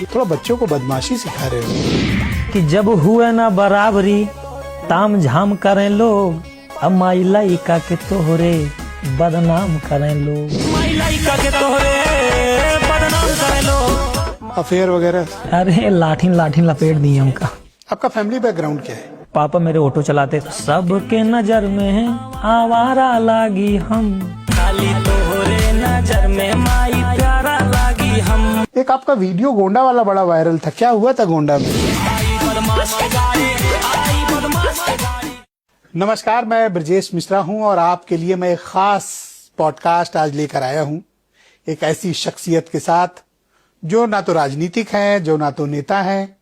थोड़ा बच्चों को बदमाशी सिखा रहे हो कि जब हुए ना बराबरी ताम झाम करें लोग, अब माई लाइका के तोहरे बदनाम करें लोग, माई लाइका के तोहरे बदनाम करें लोग। अफेयर वगैरह। अरे लाठीन लाठीन लपेट दी हमका। आपका फैमिली बैकग्राउंड क्या है? पापा मेरे ऑटो चलाते। सबके नजर में है आवारा लागी हम, खाली तोहरे नजर में माई प्यारा लागी हम। एक आपका वीडियो गोंडा वाला बड़ा वायरल था, क्या हुआ था गोंडा में? नमस्कार, मैं ब्रजेश मिश्रा हूं और आपके लिए मैं एक खास पॉडकास्ट आज लेकर आया हूं, एक ऐसी शख्सियत के साथ जो ना तो राजनीतिक हैं, जो ना तो नेता हैं,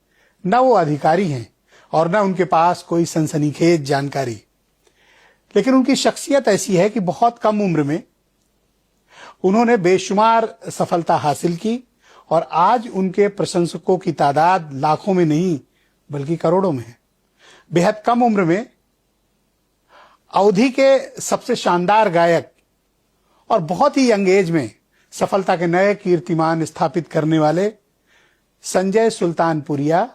ना वो अधिकारी हैं और ना उनके पास कोई सनसनीखेज जानकारी। लेकिन उनकी शख्सियत ऐसी है कि बहुत कम उम्र में उन्होंने बेशुमार सफलता हासिल की और आज उनके प्रशंसकों की तादाद लाखों में नहीं बल्कि करोड़ों में है। बेहद कम उम्र में अवधि के सबसे शानदार गायक और बहुत ही यंग एज में सफलता के नए कीर्तिमान स्थापित करने वाले संजय सुल्तानपुरिया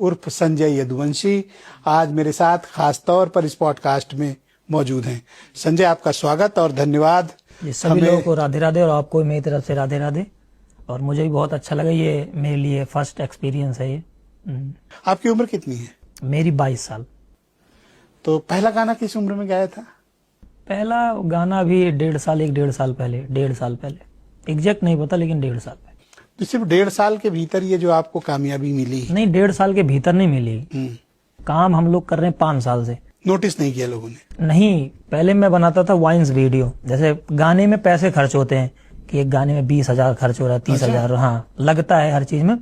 उर्फ संजय यदुवंशी आज मेरे साथ खास तौर पर इस पॉडकास्ट में मौजूद हैं। संजय, आपका स्वागत और धन्यवाद। सभी लोगों को राधे राधे और आपको मेरी तरफ से राधे राधे। और मुझे भी बहुत अच्छा लगा, ये मेरे लिए फर्स्ट एक्सपीरियंस है ये। आपकी उम्र कितनी है? मेरी 22 साल। तो पहला गाना किस उम्र में गाया था? पहला गाना भी 1.5 साल पहले 1.5 साल पहले, एग्जैक्ट नहीं पता लेकिन 1.5 साल पहले। तो सिर्फ 1.5 साल के भीतर ये जो आपको कामयाबी मिली? नहीं, 1.5 साल के भीतर नहीं मिली। काम हम लोग कर रहे हैं 5 साल से। नोटिस नहीं किया लोगों ने? नहीं, पहले मैं बनाता था वाइन्स वीडियो। जैसे गाने में पैसे खर्च होते हैं कि एक गाने में 20,000 खर्च हो रहा है, 30,000। हाँ, लगता है हर चीज में।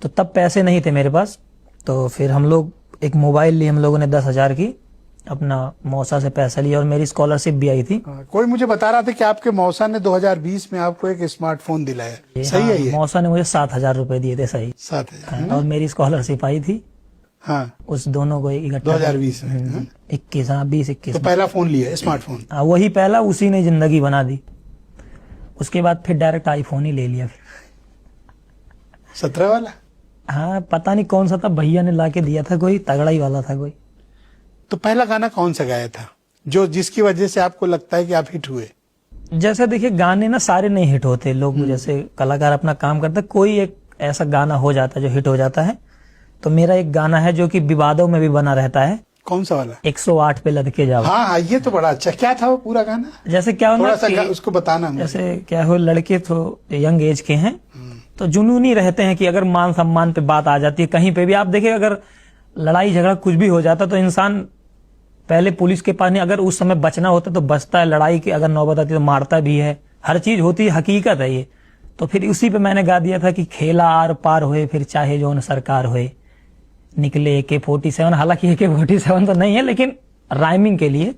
तो तब पैसे नहीं थे मेरे पास, तो फिर हम लोग एक मोबाइल ली हम लोगों ने 10,000 की, अपना मौसा से पैसा लिया और मेरी स्कॉलरशिप भी आई थी। कोई मुझे बता रहा था कि आपके मौसा ने 2020 में आपको एक स्मार्टफोन दिलाया, सही है ये? मौसा ने मुझे 7,000 रुपए दिए थे, सही 7,000। और मेरी स्कॉलरशिप आई थी। हाँ, उस दोनों को इकट्ठा 2020 में 21, हाँ 20-21। तो पहला फोन लिया स्मार्टफोन? हाँ, वही पहला, उसी ने जिंदगी बना दी। उसके बाद फिर डायरेक्ट आईफोन ही ले लिया। 17 वाला? हाँ, पता नहीं कौन सा था, भैया ने लाके दिया था, कोई तगड़ा ही वाला था कोई। तो पहला गाना कौन सा गाया था जो जिसकी वजह से आपको लगता है कि आप हिट हुए? जैसे देखिए, गाने ना सारे नहीं हिट होते। लोग जैसे कलाकार अपना काम करते, कोई एक ऐसा गाना हो जाता है जो हिट हो जाता है। तो मेरा एक गाना है जो कि विवादों में भी बना रहता है। कौन सा वाला? 108 पे लद के जाओ। हाँ, ये तो बड़ा अच्छा। क्या था वो पूरा गाना? जैसे क्या थोड़ा सा उसको बताना। जैसे क्या हो, लड़के तो यंग एज के हैं तो जुनूनी रहते हैं कि अगर मान सम्मान पे बात आ जाती है कहीं पे भी, आप देखिए अगर लड़ाई झगड़ा कुछ भी हो जाता तो इंसान पहले पुलिस के पास नहीं, अगर उस समय बचना होता तो बचता है। लड़ाई की अगर नौबत आती तो मारता भी है, हर चीज होती है, हकीकत है ये। तो फिर उसी पे मैंने गा दिया था कि खेला आर पार होए फिर चाहे जौन सरकार होए, निकले AK-47। हालांकि AK-47 तो नहीं है लेकिन राइमिंग के लिए।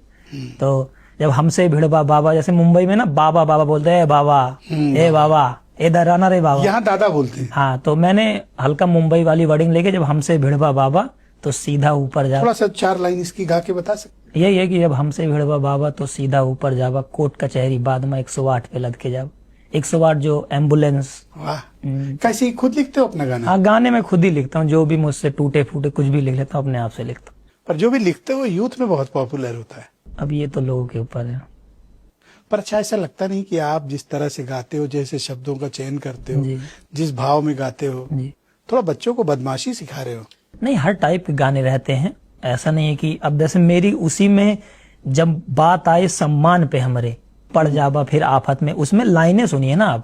तो जब हमसे भिड़वा बाबा, जैसे मुंबई में ना बाबा बाबा बोलते हैं, बाबा ए बाबा ए दराना रे बाबा, यहाँ दादा बोलते हैं। हाँ, तो मैंने हल्का मुंबई वाली वर्डिंग लेके, जब हमसे भिड़वा बाबा तो सीधा ऊपर जावा। थोड़ा सा 4 लाइन इसकी गा के बता सकते? यही है कि जब हमसे भिड़वा बाबा तो सीधा ऊपर जावा, कोर्ट कचहरी बाद में 108 पे लद के जावा। 108 जो एम्बुलेंस। वाह, कैसे खुद लिखते हो अपना गाना? हाँ, गाने में खुद ही लिखता हूँ, जो भी मुझसे टूटे फूटे कुछ भी लिख लेता हूँ, अपने आप से लिखता हूँ। पर जो भी लिखते हो यूथ में बहुत पॉपुलर होता है। अब ये तो लोगों के ऊपर है। पर अच्छा, ऐसा लगता नहीं कि आप जिस तरह से गाते हो, जैसे शब्दों का चयन करते हो, जिस भाव में गाते हो, थोड़ा बच्चों को बदमाशी सिखा रहे हो? नहीं, हर टाइप के गाने रहते हैं, ऐसा नहीं है कि अब जैसे मेरी उसी में जब बात आए सम्मान पे हमरे पड़ जावा फिर आफत में, उसमें लाइनें सुनिए ना आप।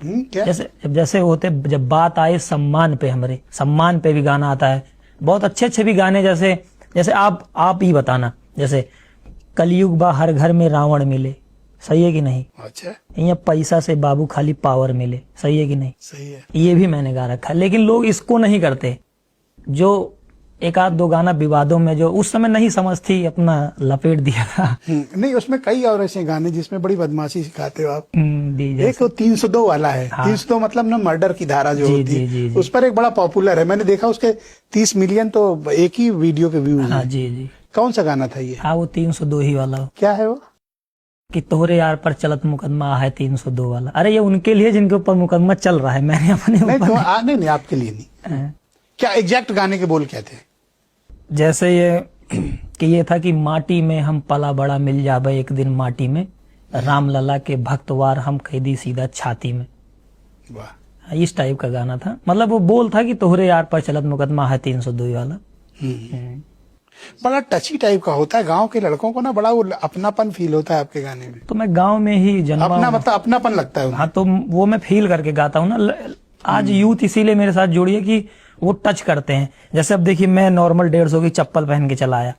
जैसे होते, जब बात आए सम्मान पे हमरे, सम्मान पे भी गाना आता है। बहुत अच्छे अच्छे भी गाने, जैसे आप ही बताना, जैसे कलयुग बा हर घर में रावण मिले, सही है कि नहीं? अच्छा। यहाँ पैसा से बाबू खाली पावर मिले, सही है कि नहीं? सही है। ये भी मैंने गा रखा है, लेकिन लोग इसको नहीं करते। जो एक आध दो गाना विवादों में जो उस समय नहीं समझती, अपना लपेट दिया था। नहीं, उसमें कई और ऐसे गाने जिसमें बड़ी बदमाशी सिखाते हो आप। एक तो 302 वाला है। हाँ। 302 मतलब ना मर्डर की धारा जो होती है, उस पर एक बड़ा पॉपुलर है। मैंने देखा उसके 30 मिलियन तो एक ही वीडियो के व्यूज। हाँ, जी। कौन सा गाना था ये? हाँ, वो 302 ही वाला। क्या है वो? कि तोहरे यार पर चलत मुकदमा है 302 वाला। अरे ये उनके लिए जिनके ऊपर मुकदमा चल रहा है, मैंने अपने नहीं, आपके लिए नहीं। क्या एग्जैक्ट गाने के बोल क्या थे? जैसे ये कि ये था कि माटी में हम पला बड़ा मिल जाबे एक दिन माटी में, राम लला के भक्तवार हम कैदी सीधा छाती में। वाह। इस टाइप का गाना था। मतलब वो बोल था कि तोहरे यार पर चलत मुकदमा है 302 वाला। बड़ा टची टाइप का होता है। गांव के लड़कों को ना बड़ा वो अपनापन फील होता है आपके गाने में। तो मैं गांव में ही जन्मा अपना हूं। मतलब अपनापन लगता है उन्हें। हाँ, तो वो मैं फील करके गाता हूँ ना। आज यूथ इसीलिए मेरे साथ जुड़ी है कि वो टच करते हैं। जैसे अब देखिए, मैं नॉर्मल 150 की चप्पल पहन के चला आया,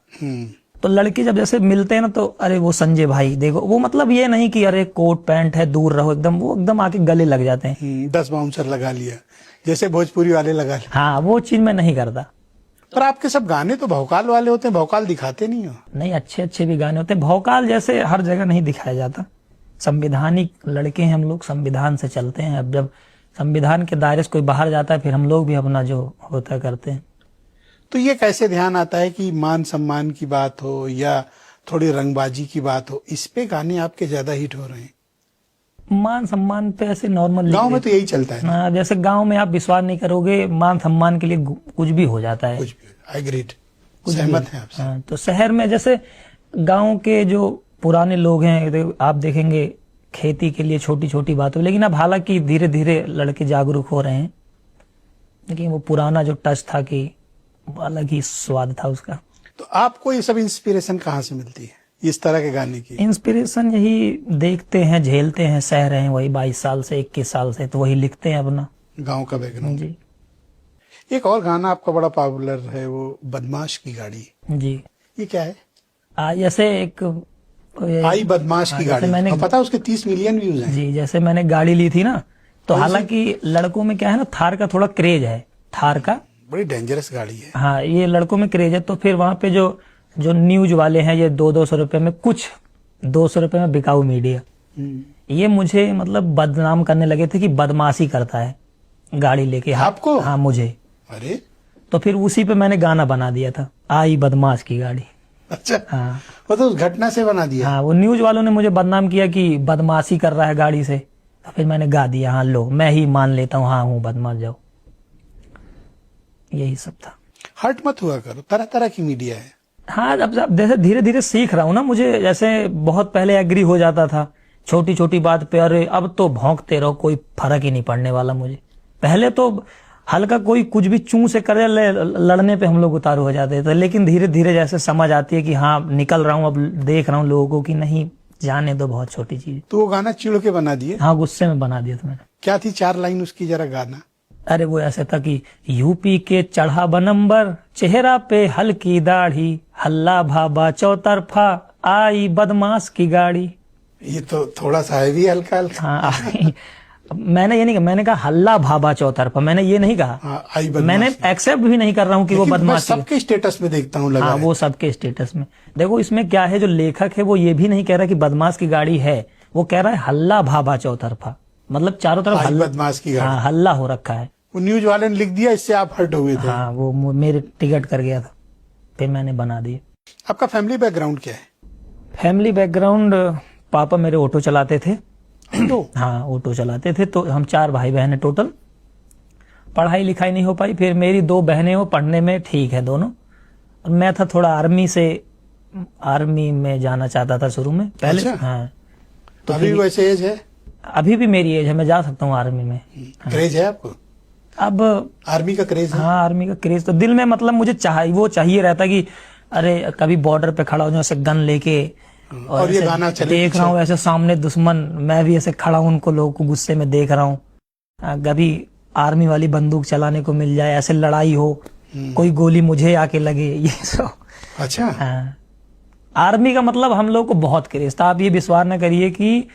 तो लड़के जब जैसे मिलते हैं ना, तो अरे वो संजय भाई देखो, वो मतलब ये नहीं कि अरे कोट पैंट है दूर रहो एकदम, वो एकदम आके गले लग जाते हैं। 10 बाउंसर लगा लिया जैसे भोजपुरी वाले लगा लिया। हाँ, वो चीज मैं नहीं करता। पर आपके सब गाने तो भौकाल वाले होते हैं, भौकाल दिखाते नहीं हो। नहीं, अच्छे अच्छे भी गाने होते हैं। भौकाल जैसे हर जगह नहीं दिखाया जाता। संविधानिक लड़के हैं हम लोग, संविधान से चलते हैं। अब जब संविधान के दायरे से कोई बाहर जाता है, फिर हम लोग भी अपना जो होता करते हैं। तो ये कैसे ध्यान आता है कि मान सम्मान की बात हो या थोड़ी रंगबाजी की बात हो, इस पे गाने आपके ज्यादा हिट हो रहे हैं? मान सम्मान पे ऐसे नॉर्मल गांव में तो यही चलता है। हाँ, जैसे गांव में आप विश्वास नहीं करोगे, मान सम्मान के लिए कुछ भी हो जाता है। कुछ भी, आई एग्रीड, सहमत हैं आपसे। हाँ, तो शहर में जैसे गांव के जो पुराने लोग हैं, आप देखेंगे खेती के लिए छोटी छोटी बातों, लेकिन अब हालांकि धीरे धीरे लड़के जागरूक हो रहे हैं, लेकिन वो पुराना जो टच था कि अलग ही स्वाद था उसका। तो आपको ये सब इंस्पिरेशन कहाँ से मिलती है इस तरह के गाने की? इंस्पिरेशन यही देखते हैं, झेलते हैं, सह रहे हैं वही 22 साल से 21 साल से, तो वही लिखते हैं अपना गांव का बैकग्राउंड। जी। एक और गाना आपका बड़ा पॉपुलर है, वो बदमाश की गाड़ी। जी, ये क्या है? जैसे एक आई बदमाश की गाड़ी, मैंने पता है उसके 30 मिलियन व्यूज हैं। जी, जैसे मैंने गाड़ी ली थी ना, तो हालांकि लड़कों में क्या है ना, थार का थोड़ा क्रेज है, थार का। बड़ी डेंजरस गाड़ी है। हाँ, ये लड़कों में क्रेज है। तो फिर वहां पे जो न्यूज वाले हैं, ये 200 रुपए में, कुछ 200 रुपए में बिकाऊ मीडिया, ये मुझे मतलब बदनाम करने लगे थे कि बदमाशी करता है गाड़ी लेके। आपको? हाँ, मुझे। अरे, तो फिर उसी पे मैंने गाना बना दिया था, आई बदमाश की गाड़ी। अच्छा। हाँ, वो तो उस घटना से बना दिया। हाँ, वो न्यूज वालों ने मुझे बदनाम किया कि बदमाशी कर रहा है गाड़ी से, तो फिर मैंने गा दिया, हाँ लो, मैं ही मान लेता हूँ, हाँ हूँ बदमाश, जाओ। यही सब था। हर्ट मत हुआ करो, तरह तरह की मीडिया है। हाँ, अब जैसे धीरे धीरे सीख रहा हूँ ना, मुझे जैसे बहुत पहले एग्री हो जाता था छोटी छोटी बात पे, अरे अब तो भौंकते रहो, कोई फर्क ही नहीं पड़ने वाला मुझे। पहले तो हल्का कोई कुछ भी चूं से करे लड़ने पे हम लोग उतारू हो जाते थे, लेकिन धीरे धीरे जैसे समझ आती है कि हाँ निकल रहा हूँ, अब देख रहा हूँ लोगों को कि नहीं, जाने दो, बहुत छोटी चीज। तो वो गाना चिढ़ के बना दिए? हाँ, गुस्से में बना दिया था मैंने। क्या थी 4 लाइन उसकी, जरा गाना। अरे वो ऐसे था कि यूपी के चढ़ा बनंबर, चेहरा पे हल्की दाढ़ी, हल्ला भाबा चौतरफा, आई बदमाश की गाड़ी। ये तो थोड़ा सा है भी हल्का हल्का। हाँ, मैंने ये नहीं कहा, मैंने कहा हल्ला भाबा चौतरफा, मैंने ये नहीं कहा। हाँ, आई बदमाश। मैंने एक्सेप्ट भी नहीं कर रहा हूँ कि वो बदमाश। सबके स्टेटस में देखता हूँ लगा हाँ, है। वो सबके स्टेटस में। देखो इसमें क्या है, जो लेखक है वो ये भी नहीं कह रहा कि बदमाश की गाड़ी है, वो कह रहा है हल्ला भाबा चौतरफा, मतलब चारों तरफ आई बदमाश की गाड़ी। हाँ, हल्ला हो रखा है। वो न्यूज वाले ने लिख दिया, इससे आप हर्ट हुए थे। हाँ, वो मेरे टिकट कर गया था, फिर मैंने बना दिए। आपका फैमिली बैकग्राउंड क्या है? फैमिली बैकग्राउंड, पापा मेरे ऑटो चलाते थे। हाँ, ऑटो चलाते थे। तो हम 4 भाई बहन है टोटल। पढ़ाई लिखाई नहीं हो पाई, फिर मेरी 2 बहनें, वो पढ़ने में ठीक है दोनों, और मैं था थोड़ा आर्मी में जाना चाहता था शुरू में पहले। अच्छा। हाँ, तो अभी वैसे एज है? अभी भी मेरी एज है, मैं जा सकता हूँ आर्मी में। क्रेज है आपको? अब आर्मी का क्रेज है? हाँ, आर्मी का क्रेज तो दिल में, मतलब मुझे चाहिए रहता कि अरे कभी बॉर्डर पे खड़ा हो जाऊं ऐसे गन लेके, और ये गाना चले देख रहा हूँ ऐसे सामने दुश्मन, मैं भी ऐसे खड़ा हूँ, उनको लोगों को गुस्से में देख रहा हूँ, कभी आर्मी वाली बंदूक चलाने को मिल जाए, ऐसे लड़ाई हो, कोई गोली मुझे आके लगे, ये सब। अच्छा। हाँ, आर्मी का मतलब हम लोग को बहुत क्रेज था। आप ये विश्वास न करिए कि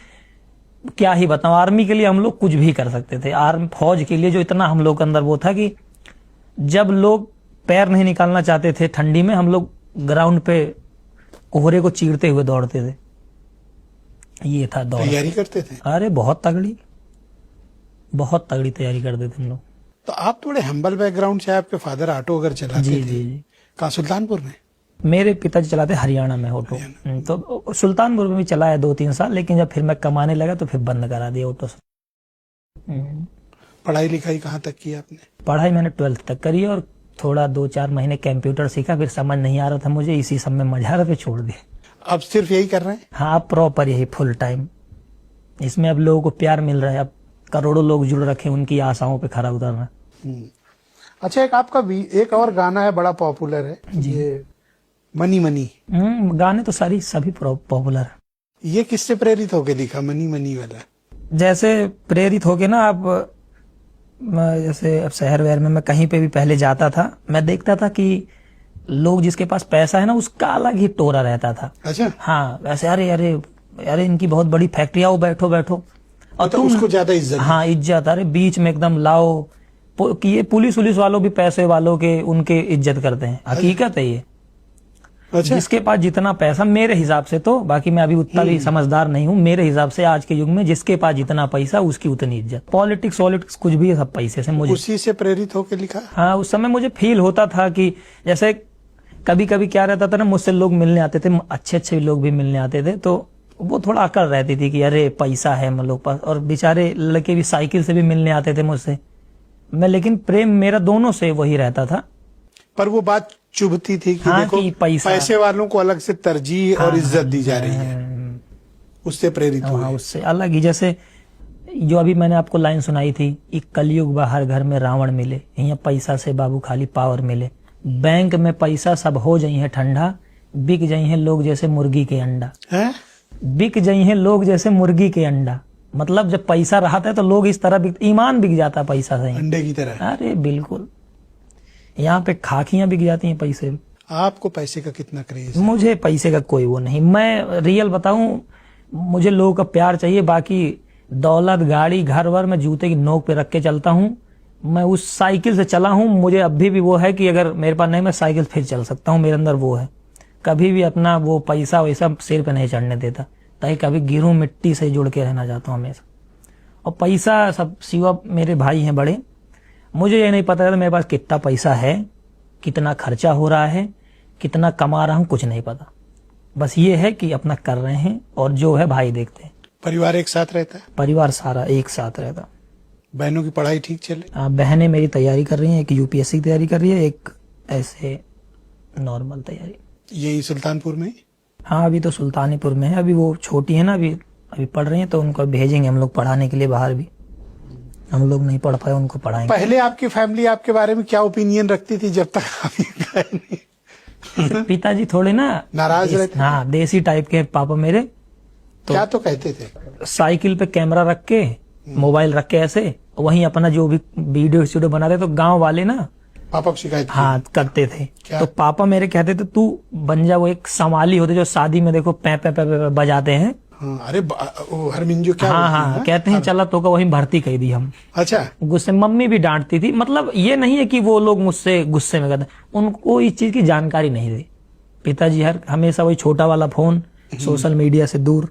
क्या ही बताऊं, आर्मी के लिए हम लोग कुछ भी कर सकते थे। फौज के लिए जो इतना हम लोग के अंदर वो था कि जब लोग पैर नहीं निकालना चाहते थे ठंडी में, हम लोग ग्राउंड पे कोहरे को चीरते हुए दौड़ते थे। ये था दौड़। तैयारी करते थे? अरे बहुत तगड़ी तैयारी करते थे हम लोग। तो आप थोड़े हम्बल बैकग्राउंड से, आपके फादर ऑटो अगर चलाते जी थे? जी जी। कहाँ, सुल्तानपुर में? मेरे पिताजी चलाते हरियाणा में ऑटो। तो सुल्तानपुर में भी चलाया 2-3 साल, लेकिन जब फिर मैं कमाने लगा तो फिर बंद करा दिया ऑटो से। पढ़ाई लिखाई कहाँ तक की आपने? पढ़ाई मैंने 12th तक करी और थोड़ा 2-4 महीने कंप्यूटर सीखा, फिर समझ नहीं आ रहा था मुझे, इसी सब में मजा आ रहा था, छोड़ दिया। अब सिर्फ यही कर रहे हैं? हाँ, प्रॉपर यही फुल टाइम। इसमें अब लोगों को प्यार मिल रहा है, अब करोड़ों लोग जुड़ रखे, उनकी आशाओं पे खरा उतरना। अच्छा, एक आपका भी एक और गाना है बड़ा पॉपुलर है, ये मनी मनी। गाने तो सभी पॉपुलर है। ये किससे प्रेरित होके लिखा मनी मनी वाला? जैसे प्रेरित होके ना, आप जैसे अब शहर वहर में मैं कहीं पे भी पहले जाता था, मैं देखता था कि लोग जिसके पास पैसा है ना, उसका अलग ही टोरा रहता था। अच्छा। हाँ, वैसे अरे अरे अरे इनकी बहुत बड़ी फैक्ट्री, आओ बैठो बैठो, और तो उसको ज्यादा इज्जत? हाँ, इज्जत। अरे बीच में एकदम लाओ कि ये पुलिस वालों भी पैसे वालों के उनके इज्जत करते हैं, हकीकत है ये। अच्छा। जिसके पास जितना पैसा, मेरे हिसाब से तो, बाकी मैं अभी उतना भी समझदार नहीं हूँ, मेरे हिसाब से आज के युग में जिसके पास जितना पैसा उसकी उतनी इज्जत। पॉलिटिक्स कुछ भी है, सब पैसे से। मुझे उसी से प्रेरित होके लिखा? हाँ, उस समय मुझे फील होता था कि जैसे कभी कभी क्या रहता था ना, मुझसे लोग मिलने आते थे, अच्छे लोग भी मिलने आते थे, तो वो थोड़ा अकड़ रहती थी कि अरे पैसा है हम लोग पास, और बेचारे लड़के भी साइकिल से भी मिलने आते थे मुझसे। मैं लेकिन प्रेम मेरा दोनों से वही रहता था। पर वो बात चुभती थी कि हाँ, देखो कि पैसे वालों को अलग से तरजीह और इज्जत दी जा रही है, उससे प्रेरित हुए। उससे अलग ही, जैसे जो अभी मैंने आपको लाइन सुनाई थी, एक कलयुग बा हर घर में रावण मिले, यहाँ पैसा से बाबू खाली पावर मिले, बैंक में पैसा सब हो जाई है ठंडा, बिक जाई है लोग जैसे मुर्गी के अंडा। बिक जाई है लोग जैसे मुर्गी के अंडा, मतलब जब पैसा रहता है तो लोग इस तरह ईमान बिक जाता है पैसा से, अंडे की तरह। अरे बिल्कुल, यहाँ पे खाकियां बिक जाती हैं पैसे। आपको पैसे का कितना क्रेज? मुझे पैसे का कोई वो नहीं, मैं रियल बताऊं, मुझे लोगों का प्यार चाहिए, बाकी दौलत गाड़ी घर वर मैं जूते की नोक पे रख के चलता हूँ। मैं उस साइकिल से चला हूँ, मुझे अभी भी वो है कि अगर मेरे पास नहीं, मैं साइकिल फिर चल सकता हूँ, मेरे अंदर वो है। कभी भी अपना वो पैसा वैसा सिर पे नहीं चढ़ने देता, ताकि कभी गिरूं, मिट्टी से जुड़ के रहना चाहता हूँ हमेशा। और पैसा सब सिवा मेरे भाई हैं बड़े, मुझे ये नहीं पता था मेरे पास कितना पैसा है, कितना खर्चा हो रहा है, कितना कमा रहा हूँ, कुछ नहीं पता। बस ये है कि अपना कर रहे हैं, और जो है भाई देखते हैं। परिवार एक साथ रहता है? परिवार सारा एक साथ रहता। बहनों की पढ़ाई ठीक चले? बहनें मेरी तैयारी कर रही हैं, एक यूपीएससी की तैयारी कर रही है, एक ऐसे नॉर्मल तैयारी। यही सुल्तानपुर में? हाँ, अभी तो सुल्तानीपुर में है, अभी वो छोटी है ना, अभी पढ़ रही है, तो उनको भेजेंगे हम लोग पढ़ाने के लिए बाहर भी। हम लोग नहीं पढ़ पाए, उनको पढ़ाएंगे। पहले आपकी फैमिली आपके बारे में क्या ओपिनियन रखती थी जब तक आप गए नहीं? पिताजी थोड़े ना नाराज रहते? हाँ, देसी टाइप के पापा मेरे। तो क्या तो कहते थे? साइकिल पे कैमरा रख के, मोबाइल रख के ऐसे, वहीं अपना जो भी वीडियो बनाते, तो गांव वाले ना पापा को शिकायत? हाँ, करते थे। क्या? तो पापा मेरे कहते थे तू बन जा वो एक संवाली होते जो शादी में देखो पै पै पै पै बजाते हैं। हाँ, अरे वो हरमिंजो क्या? हाँ, कहते हैं चला तो वहीं भर्ती कर दी हम। अच्छा। गुस्से, मम्मी भी डांटती थी, मतलब ये नहीं है कि वो लोग मुझसे गुस्से में करते, उनको इस चीज की जानकारी नहीं थी। पिताजी हमेशा वही छोटा वाला फोन, सोशल मीडिया से दूर,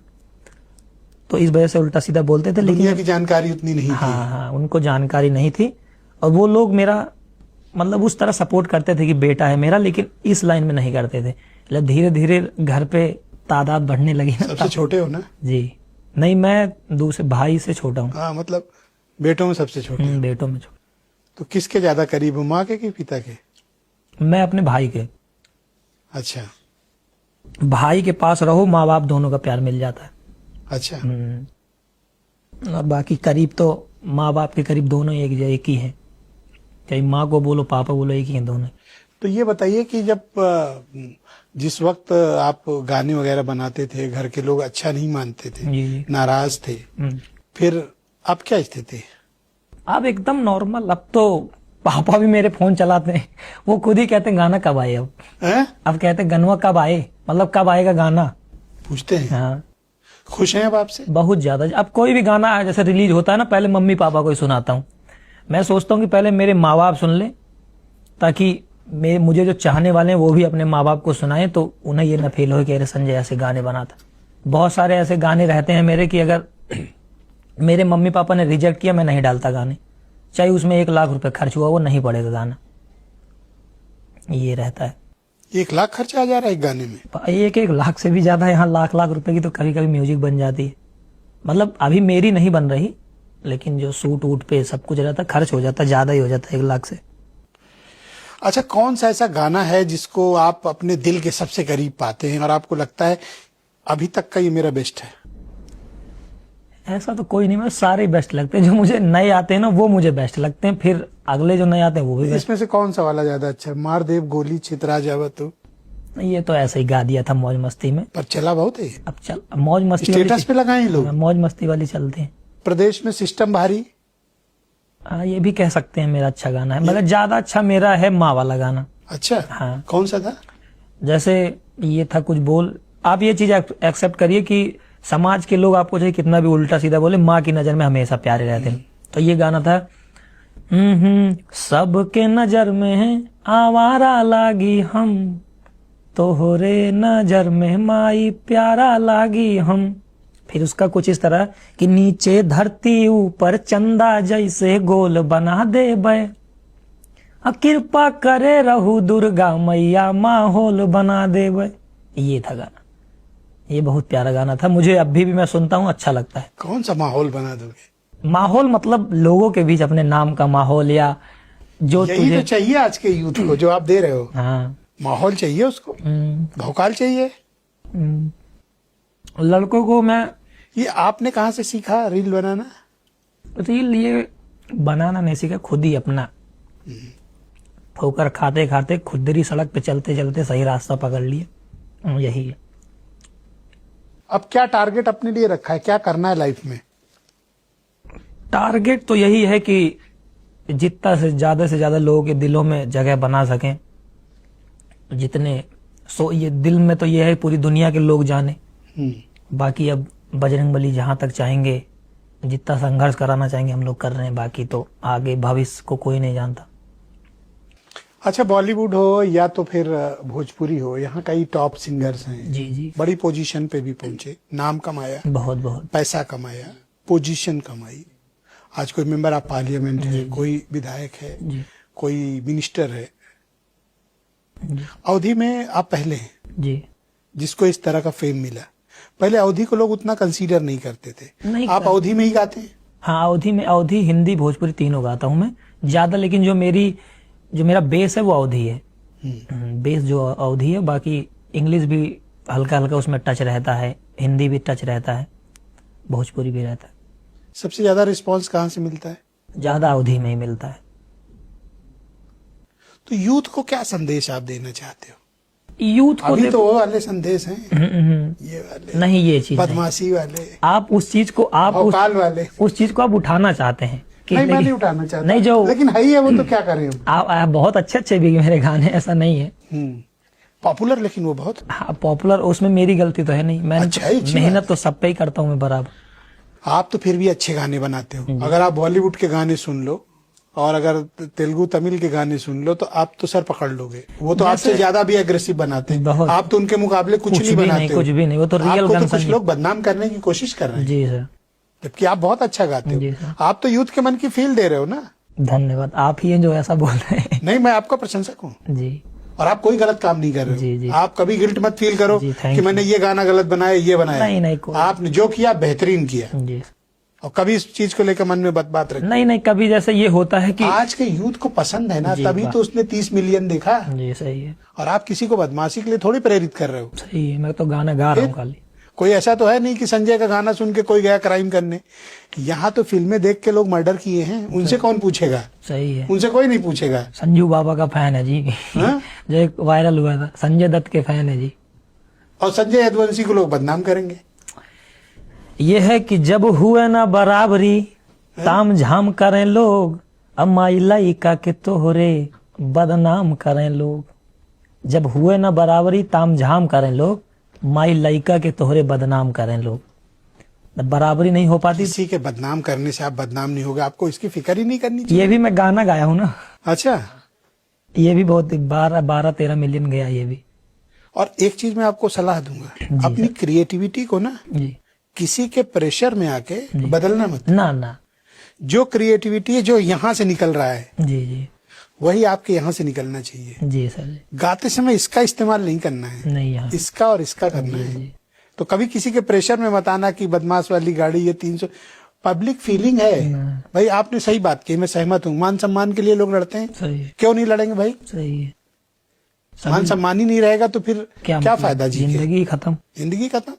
तो इस वजह से उल्टा सीधा बोलते थे। लेकिन दुनिया की जानकारी उतनी नहीं थी। हाँ, उनको जानकारी नहीं थी, और वो लोग मेरा मतलब उस तरह सपोर्ट करते थे कि बेटा है मेरा, लेकिन इस लाइन में नहीं करते थे। मतलब धीरे धीरे घर पे तादाद बढ़ने लगी ना। सबसे छोटे हो ना? जी नहीं, मैं दूसरे भाई से छोटा हूँ। हाँ, मतलब बेटों में सबसे छोटे? बेटों में छोटा। तो किसके ज्यादा करीब हो, माँ के कि पिता के? मैं अपने भाई के। अच्छा। भाई के पास रहो, माँ बाप दोनों का प्यार मिल जाता है। अच्छा। और बाकी करीब तो माँ बाप के करीब दोनों एक ही है, चाहे माँ को बोलो पापा बोलो, एक ही हैं दोनों। तो ये बताइए कि जब जिस वक्त आप गाने वगैरह बनाते थे, घर के लोग अच्छा नहीं मानते थे, जी। नाराज थे, फिर अब क्या स्थिति? अब एकदम नॉर्मल। अब तो पापा भी मेरे फोन चलाते हैं, वो खुद ही कहते हैं गाना कब आए। अब कहते हैं गनवा कब आए, मतलब कब आएगा गाना, पूछते हैं। हाँ, खुश हैं अब आपसे? बहुत ज्यादा। अब कोई भी गाना जैसे रिलीज होता है ना, पहले मम्मी पापा को ही सुनाता हूँ। मैं सोचता हूँ कि पहले मेरे माँ बाप सुन ले, ताकि मुझे जो चाहने वाले हैं वो भी अपने माँ बाप को सुनाएं, तो उन्हें ये न फील हो कि अरे संजय ऐसे गाने बनाता। बहुत सारे ऐसे गाने रहते हैं मेरे कि अगर मेरे मम्मी पापा ने रिजेक्ट किया, मैं नहीं डालता गाने, चाहे उसमें 1 लाख रुपए खर्च हुआ, वो नहीं पड़ेगा गाना। ये रहता है। 1 लाख खर्चा आ जा रहा है एक गाने में? 1 लाख से भी ज्यादा, यहाँ लाख रुपए की तो कभी कभी म्यूजिक बन जाती है। मतलब अभी मेरी नहीं बन रही, लेकिन जो सूट वूट पे सब कुछ रहता, खर्च हो जाता, ज्यादा ही हो जाता 1 लाख से। अच्छा, कौन सा ऐसा गाना है जिसको आप अपने दिल के सबसे करीब पाते हैं और आपको लगता है अभी तक का ये मेरा बेस्ट है? ऐसा तो कोई नहीं, मुझे सारे बेस्ट लगते हैं। जो मुझे नए आते हैं ना वो मुझे बेस्ट लगते हैं, फिर अगले जो नए आते हैं वो भी बेस्ट। इसमें से कौन सा वाला ज्यादा अच्छा है? मार देव गोली छितरा जावा तू, ये तो ऐसे ही गा दिया था मौज मस्ती में, पर चला बहुत है। अब चल मौज मस्ती स्टेटस पे लगाए हैं लोग। मौज मस्ती वाली चलते हैं। प्रदेश में सिस्टम भारी, हाँ ये भी कह सकते हैं मेरा अच्छा गाना है, मगर ज्यादा अच्छा मेरा है माँ वाला गाना। अच्छा, हाँ। कौन सा था? जैसे ये था कुछ बोल, आप ये चीज एक्सेप्ट करिए कि समाज के लोग आपको चाहे कितना भी उल्टा सीधा बोले, माँ की नजर में हमेशा प्यारे रहते हैं। तो ये गाना था, सबके नजर में है आवारा लागी हम, तोहरे नजर में माई प्यारा लागी हम। फिर उसका कुछ इस तरह कि नीचे धरती ऊपर चंदा जैसे गोल बना दे बे, कृपा करे रहू दुर्गा मैया माहौल बना दे बे। ये था गाना, ये बहुत प्यारा गाना था, मुझे अभी भी मैं सुनता हूँ, अच्छा लगता है। कौन सा माहौल बना दोगे? माहौल मतलब लोगों के बीच अपने नाम का माहौल, या जो यही तुझे तो चाहिए आज के यूथ को जो आप दे रहे हो। हाँ माहौल चाहिए उसको, भौकाल चाहिए। लड़कों को मैं ये आपने कहाँ से सीखा रील बनाना? रील ये बनाना नहीं सीखा, खुद ही अपना ठोकर खाते खाते खुदरी सड़क पे चलते चलते सही रास्ता पकड़ लिए, यही है। अब क्या टारगेट अपने लिए रखा है, क्या करना है लाइफ में? टारगेट तो यही है कि जितना से ज्यादा लोगों के दिलों में जगह बना सकें, जितने ये दिल में तो ये है पूरी दुनिया के लोग जाने। बाकी अब बजरंगबली जहां तक चाहेंगे, जितना संघर्ष कराना चाहेंगे हम लोग कर रहे हैं, बाकी तो आगे भविष्य को कोई नहीं जानता। अच्छा, बॉलीवुड हो या तो फिर भोजपुरी हो, यहाँ कई टॉप सिंगर्स हैं। जी जी, बड़ी पोजीशन पे भी पहुंचे, नाम कमाया, बहुत बहुत पैसा कमाया, पोजीशन कमाई। आज कोई मेंबर ऑफ पार्लियामेंट है, कोई विधायक है, कोई मिनिस्टर है। अवधि में आप पहले हैं जी, जिसको इस तरह का फेम मिला। पहले अवधि को लोग उतना कंसीडर नहीं करते थे, नहीं आप अवधि में ही गाते हैं? हाँ अवधि में, अवधि हिंदी भोजपुरी तीनों गाता हूँ मैं ज्यादा, लेकिन जो मेरा बेस है वो अवधि है। बेस जो अवधि है, बाकी इंग्लिश भी हल्का हल्का उसमें टच रहता है, हिंदी भी टच रहता है, भोजपुरी भी रहता है। सबसे ज्यादा रिस्पांस कहाँ से मिलता है? ज्यादा अवधि में ही मिलता है। तो यूथ को क्या संदेश आप देना चाहते हो? यूथ को अभी तो वो वाले संदेश हैं, ये वाले नहीं, ये चीज बदमाशी वाले, आप उस चीज को भौकाल वाले, उस चीज को आप उठाना चाहते हैं कि नहीं, मैं नहीं उठाना चाहता, नहीं, जो लेकिन है ही है वो, तो क्या करें हम? आप बहुत अच्छे भी मेरे गाने, ऐसा नहीं है पॉपुलर, लेकिन वो बहुत पॉपुलर, उसमें मेरी गलती तो है नहीं, मैं मेहनत तो सब पे ही करता हूँ मैं बराबर। आप तो फिर भी अच्छे गाने बनाते हो। अगर आप बॉलीवुड के गाने सुन लो और अगर तेलुगु तमिल के गाने सुन लो तो आप तो सर पकड़ लोगे। वो तो आपसे ज्यादा भी एग्रेसिव बनाते हैं, आप तो उनके मुकाबले कुछ नहीं बनाते हो। कुछ भी नहीं, वो तो रियल आपको तो कुछ लोग बदनाम करने की कोशिश कर रहे हैं। जी सर, जबकि आप बहुत अच्छा गाते हो। आप तो यूथ के मन की फील दे रहे हो ना। धन्यवाद, आप ही हैं जो ऐसा बोल रहे हैं। नहीं, मैं आपका प्रशंसक हूँ जी, और आप कोई गलत काम नहीं कर रहे हो। जी, जी। आप कभी गिल्ट मत फील करो कि मैंने ये गाना गलत बनाया, ये बनाया। नहीं, आपने जो किया बेहतरीन किया, जी, और कभी इस चीज को लेकर मन में बात रखी नहीं, कभी जैसे ये होता है कि आज के यूथ को पसंद है ना, तभी तो उसने 30 मिलियन देखा। जी सही है, और आप किसी को बदमाशी के लिए थोड़ी प्रेरित कर रहे हो। सही है, मैं तो गाना गा रहा हूँ खाली। कोई ऐसा तो है नहीं कि संजय का गाना सुन के कोई गया क्राइम करने। यहाँ तो फिल्में देख के लोग मर्डर किए हैं, उनसे कौन पूछेगा? सही है, उनसे कोई नहीं पूछेगा। संजू बाबा का फैन है जी। जो एक वायरल हुआ था, संजय दत्त के फैन है जी। और संजय यदुवंशी को लोग बदनाम करेंगे। ये है कि जब हुए ना बराबरी ताम झाम करें लोग, अम्माई लइका के तोहरे बदनाम करें लोग। जब हुए ना बराबरी ताम झाम करें लोग, माई लइका के तोहरे बदनाम करें लोग। बराबरी नहीं हो पाती, किसी के बदनाम करने से आप बदनाम नहीं होगे, आपको इसकी फिक्र ही नहीं करनी चाहिए। ये भी मैं गाना गाया हूँ ना। अच्छा, ये भी बहुत 12-13 मिलियन गया ये भी। और एक चीज मैं आपको सलाह दूंगा, अपनी क्रिएटिविटी को ना जी, किसी के प्रेशर में आके बदलना मत। ना, जो क्रिएटिविटी है जो यहाँ से निकल रहा है, जी, वही आपके यहाँ से निकलना चाहिए। जी सर जी। गाते समय इसका इस्तेमाल नहीं करना है, नहीं यहाँ इसका और इसका करना है। तो कभी किसी के प्रेशर में मत आना कि बदमाश वाली गाड़ी ये 300। पब्लिक फीलिंग है भाई। आपने सही बात की, मैं सहमत हूँ। मान सम्मान के लिए लोग लड़ते हैं, सही है, क्यों नहीं लड़ेंगे भाई? सही है। मान सम्मान ही नहीं रहेगा तो फिर क्या मतलब? फायदा जी के? जिंदगी खत्म। जिंदगी खत्म।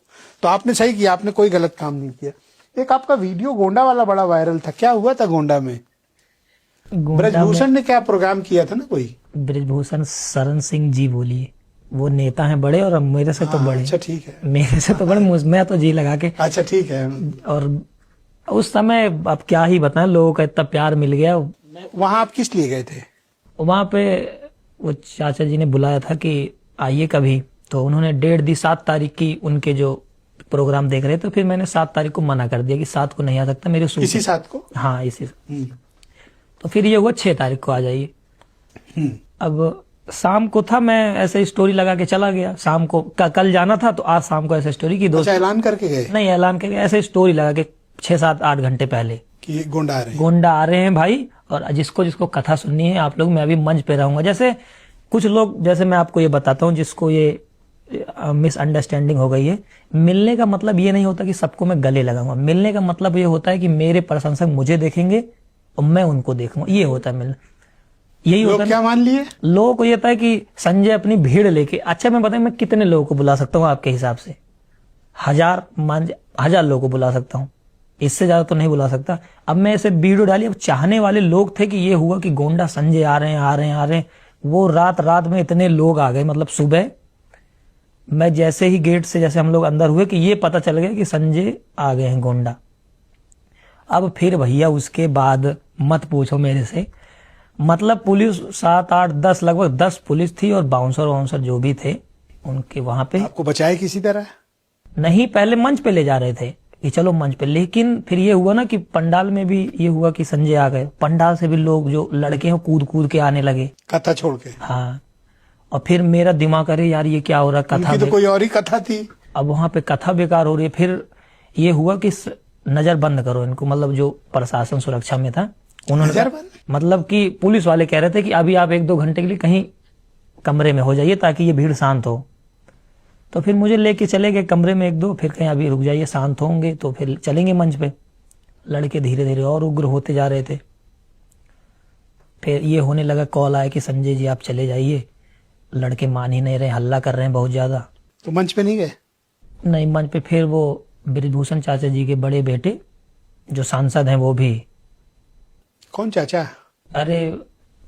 तो आपने सही किया, आपने कोई गलत काम नहीं किया। एक आपका वीडियो गोंडा वाला बड़ा वायरल था, क्या हुआ था गोंडा में? गोंडा ब्रजभूषण ने क्या प्रोग्राम किया था ना कोई? में ब्रजभूषण शरण सिंह जी बोलिए, वो नेता हैं बड़े और मेरे से तो बड़े। अच्छा ठीक है, मेरे से तो बड़े, मैं तो जी लगा के। अच्छा ठीक है। और उस समय अब क्या ही बताएं, लोगों का इतना प्यार मिल गया। वहां आप किस लिए गए थे? वहां पे वो चाचा जी ने बुलाया था कि आइए कभी, तो उन्होंने डेट दी 7 तारीख की, उनके जो प्रोग्राम देख रहे थे। तो फिर मैंने 7 तारीख को मना कर दिया कि 7 को नहीं आ सकता, मेरे सूट इसी है। 7 को? हाँ इसी। तो फिर ये हुआ 6 तारीख को आ जाइए। अब शाम को था, मैं ऐसे स्टोरी लगा के चला गया शाम को। कल जाना था तो आज शाम को ऐसे स्टोरी की अच्छा, ऐलान करके गए? नहीं ऐलान करके, ऐसे स्टोरी लगा के 6-7-8 घंटे पहले कि गोंडा आ रहे हैं। गोंडा आ रहे हैं भाई, और जिसको जिसको कथा सुननी है आप लोग, मैं अभी मंच पे रहूंगा। जैसे कुछ लोग, जैसे मैं आपको ये बताता हूँ, जिसको ये मिसअंडरस्टैंडिंग हो गई है, मिलने का मतलब ये नहीं होता कि सबको मैं गले लगाऊंगा। मिलने का मतलब ये होता है कि मेरे प्रशंसक मुझे देखेंगे और मैं उनको देखूंगा, ये होता है मिलना। यही होता है। क्या मान लिए लोगों को ये था कि संजय अपनी भीड़ लेके, अच्छा मैं बताऊं मैं कितने लोगों को बुला सकता हूँ आपके हिसाब से? 1000 लोगों को बुला सकता हूँ, इससे ज्यादा तो नहीं बुला सकता। अब मैं ऐसे वीडियो डाली, अब चाहने वाले लोग थे कि ये हुआ कि गोंडा संजय आ रहे हैं, आ रहे हैं, आ रहे हैं। वो रात में इतने लोग आ गए, मतलब सुबह मैं जैसे ही गेट से जैसे हम लोग अंदर हुए कि ये पता चल गया कि संजय आ गए हैं गोंडा। अब फिर भैया उसके बाद मत पूछो मेरे से, मतलब पुलिस 7, 8, 10, लगभग 10 पुलिस थी और बाउंसर जो भी थे उनके वहां पे। आपको बचाए किसी तरह? नहीं, पहले मंच पे ले जा रहे थे कि चलो मंच पे, लेकिन फिर ये हुआ ना कि पंडाल में भी ये हुआ कि संजय आ गए। पंडाल से भी लोग जो लड़के हैं कूद कूद के आने लगे, कथा छोड़ के। हाँ। और फिर मेरा दिमाग, अरे यार ये क्या हो रहा, कथा तो कोई और ही कथा थी। अब वहां पे कथा बेकार हो रही है। फिर ये हुआ कि नजर बंद करो इनको, मतलब जो प्रशासन सुरक्षा में था उन्होंने, मतलब कि पुलिस वाले कह रहे थे कि अभी आप 1-2 घंटे के लिए कहीं कमरे में हो जाइए ताकि ये भीड़ शांत हो। तो फिर मुझे लेके चले गए कमरे में 1-2, फिर कहीं अभी रुक जाइए, शांत होंगे तो फिर चलेंगे मंच पे। लड़के धीरे धीरे और उग्र होते जा रहे थे। फिर ये होने लगा, कॉल आया कि संजय जी आप चले जाइए। लड़के मान ही नहीं रहे, हल्ला कर रहे हैं बहुत ज्यादा। तो मंच पे नहीं गए? नहीं, मंच पे फिर वो ब्रजभूषण चाचा जी के बड़े बेटे जो सांसद हैं वो भी। कौन चाचा? अरे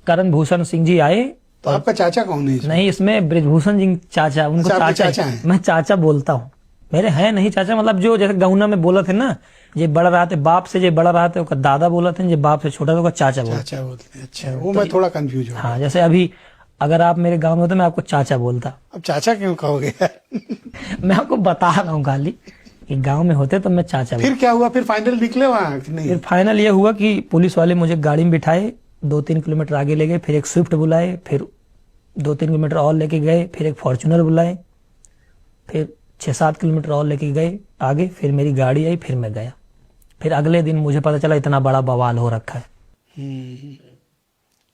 करण भूषण सिंह जी आए। तो आपका चाचा कौन है इसमें? नहीं, इसमें ब्रजभूषण सिंह चाचा, उनको अच्छा, चाचा है। मैं चाचा बोलता हूँ, मेरे हैं नहीं चाचा। मतलब जो जैसे गौना में बोला थे ना, ये बड़ा रहा थे बाप से, जो बड़ा रहा थे उसका दादा बोला थे, जो बाप से छोटा था उसका चाचा बोलते। अच्छा, वो मैं थोड़ा कंफ्यूज हूँ। हाँ, जैसे अभी अगर आप मेरे गांव में होते मैं आपको चाचा बोलता। अब चाचा क्यों कहोगे? मैं आपको बता रहा हूँ खाली कि गांव में होते तो मैं चाचा। फिर क्या हुआ? फिर फाइनल निकले वहां कि नहीं? फिर फाइनल ये हुआ कि पुलिस वाले मुझे गाड़ी में बिठाए, 2-3 किलोमीटर आगे ले गए, फिर एक स्विफ्ट बुलाए, फिर 2-3 किलोमीटर और लेके गए, फिर एक फॉर्च्यूनर बुलाए, फिर 6-7 किलोमीटर और लेके गए आगे, फिर मेरी गाड़ी आई, फिर मैं गया। फिर अगले दिन मुझे पता चला इतना बड़ा बवाल हो रखा है।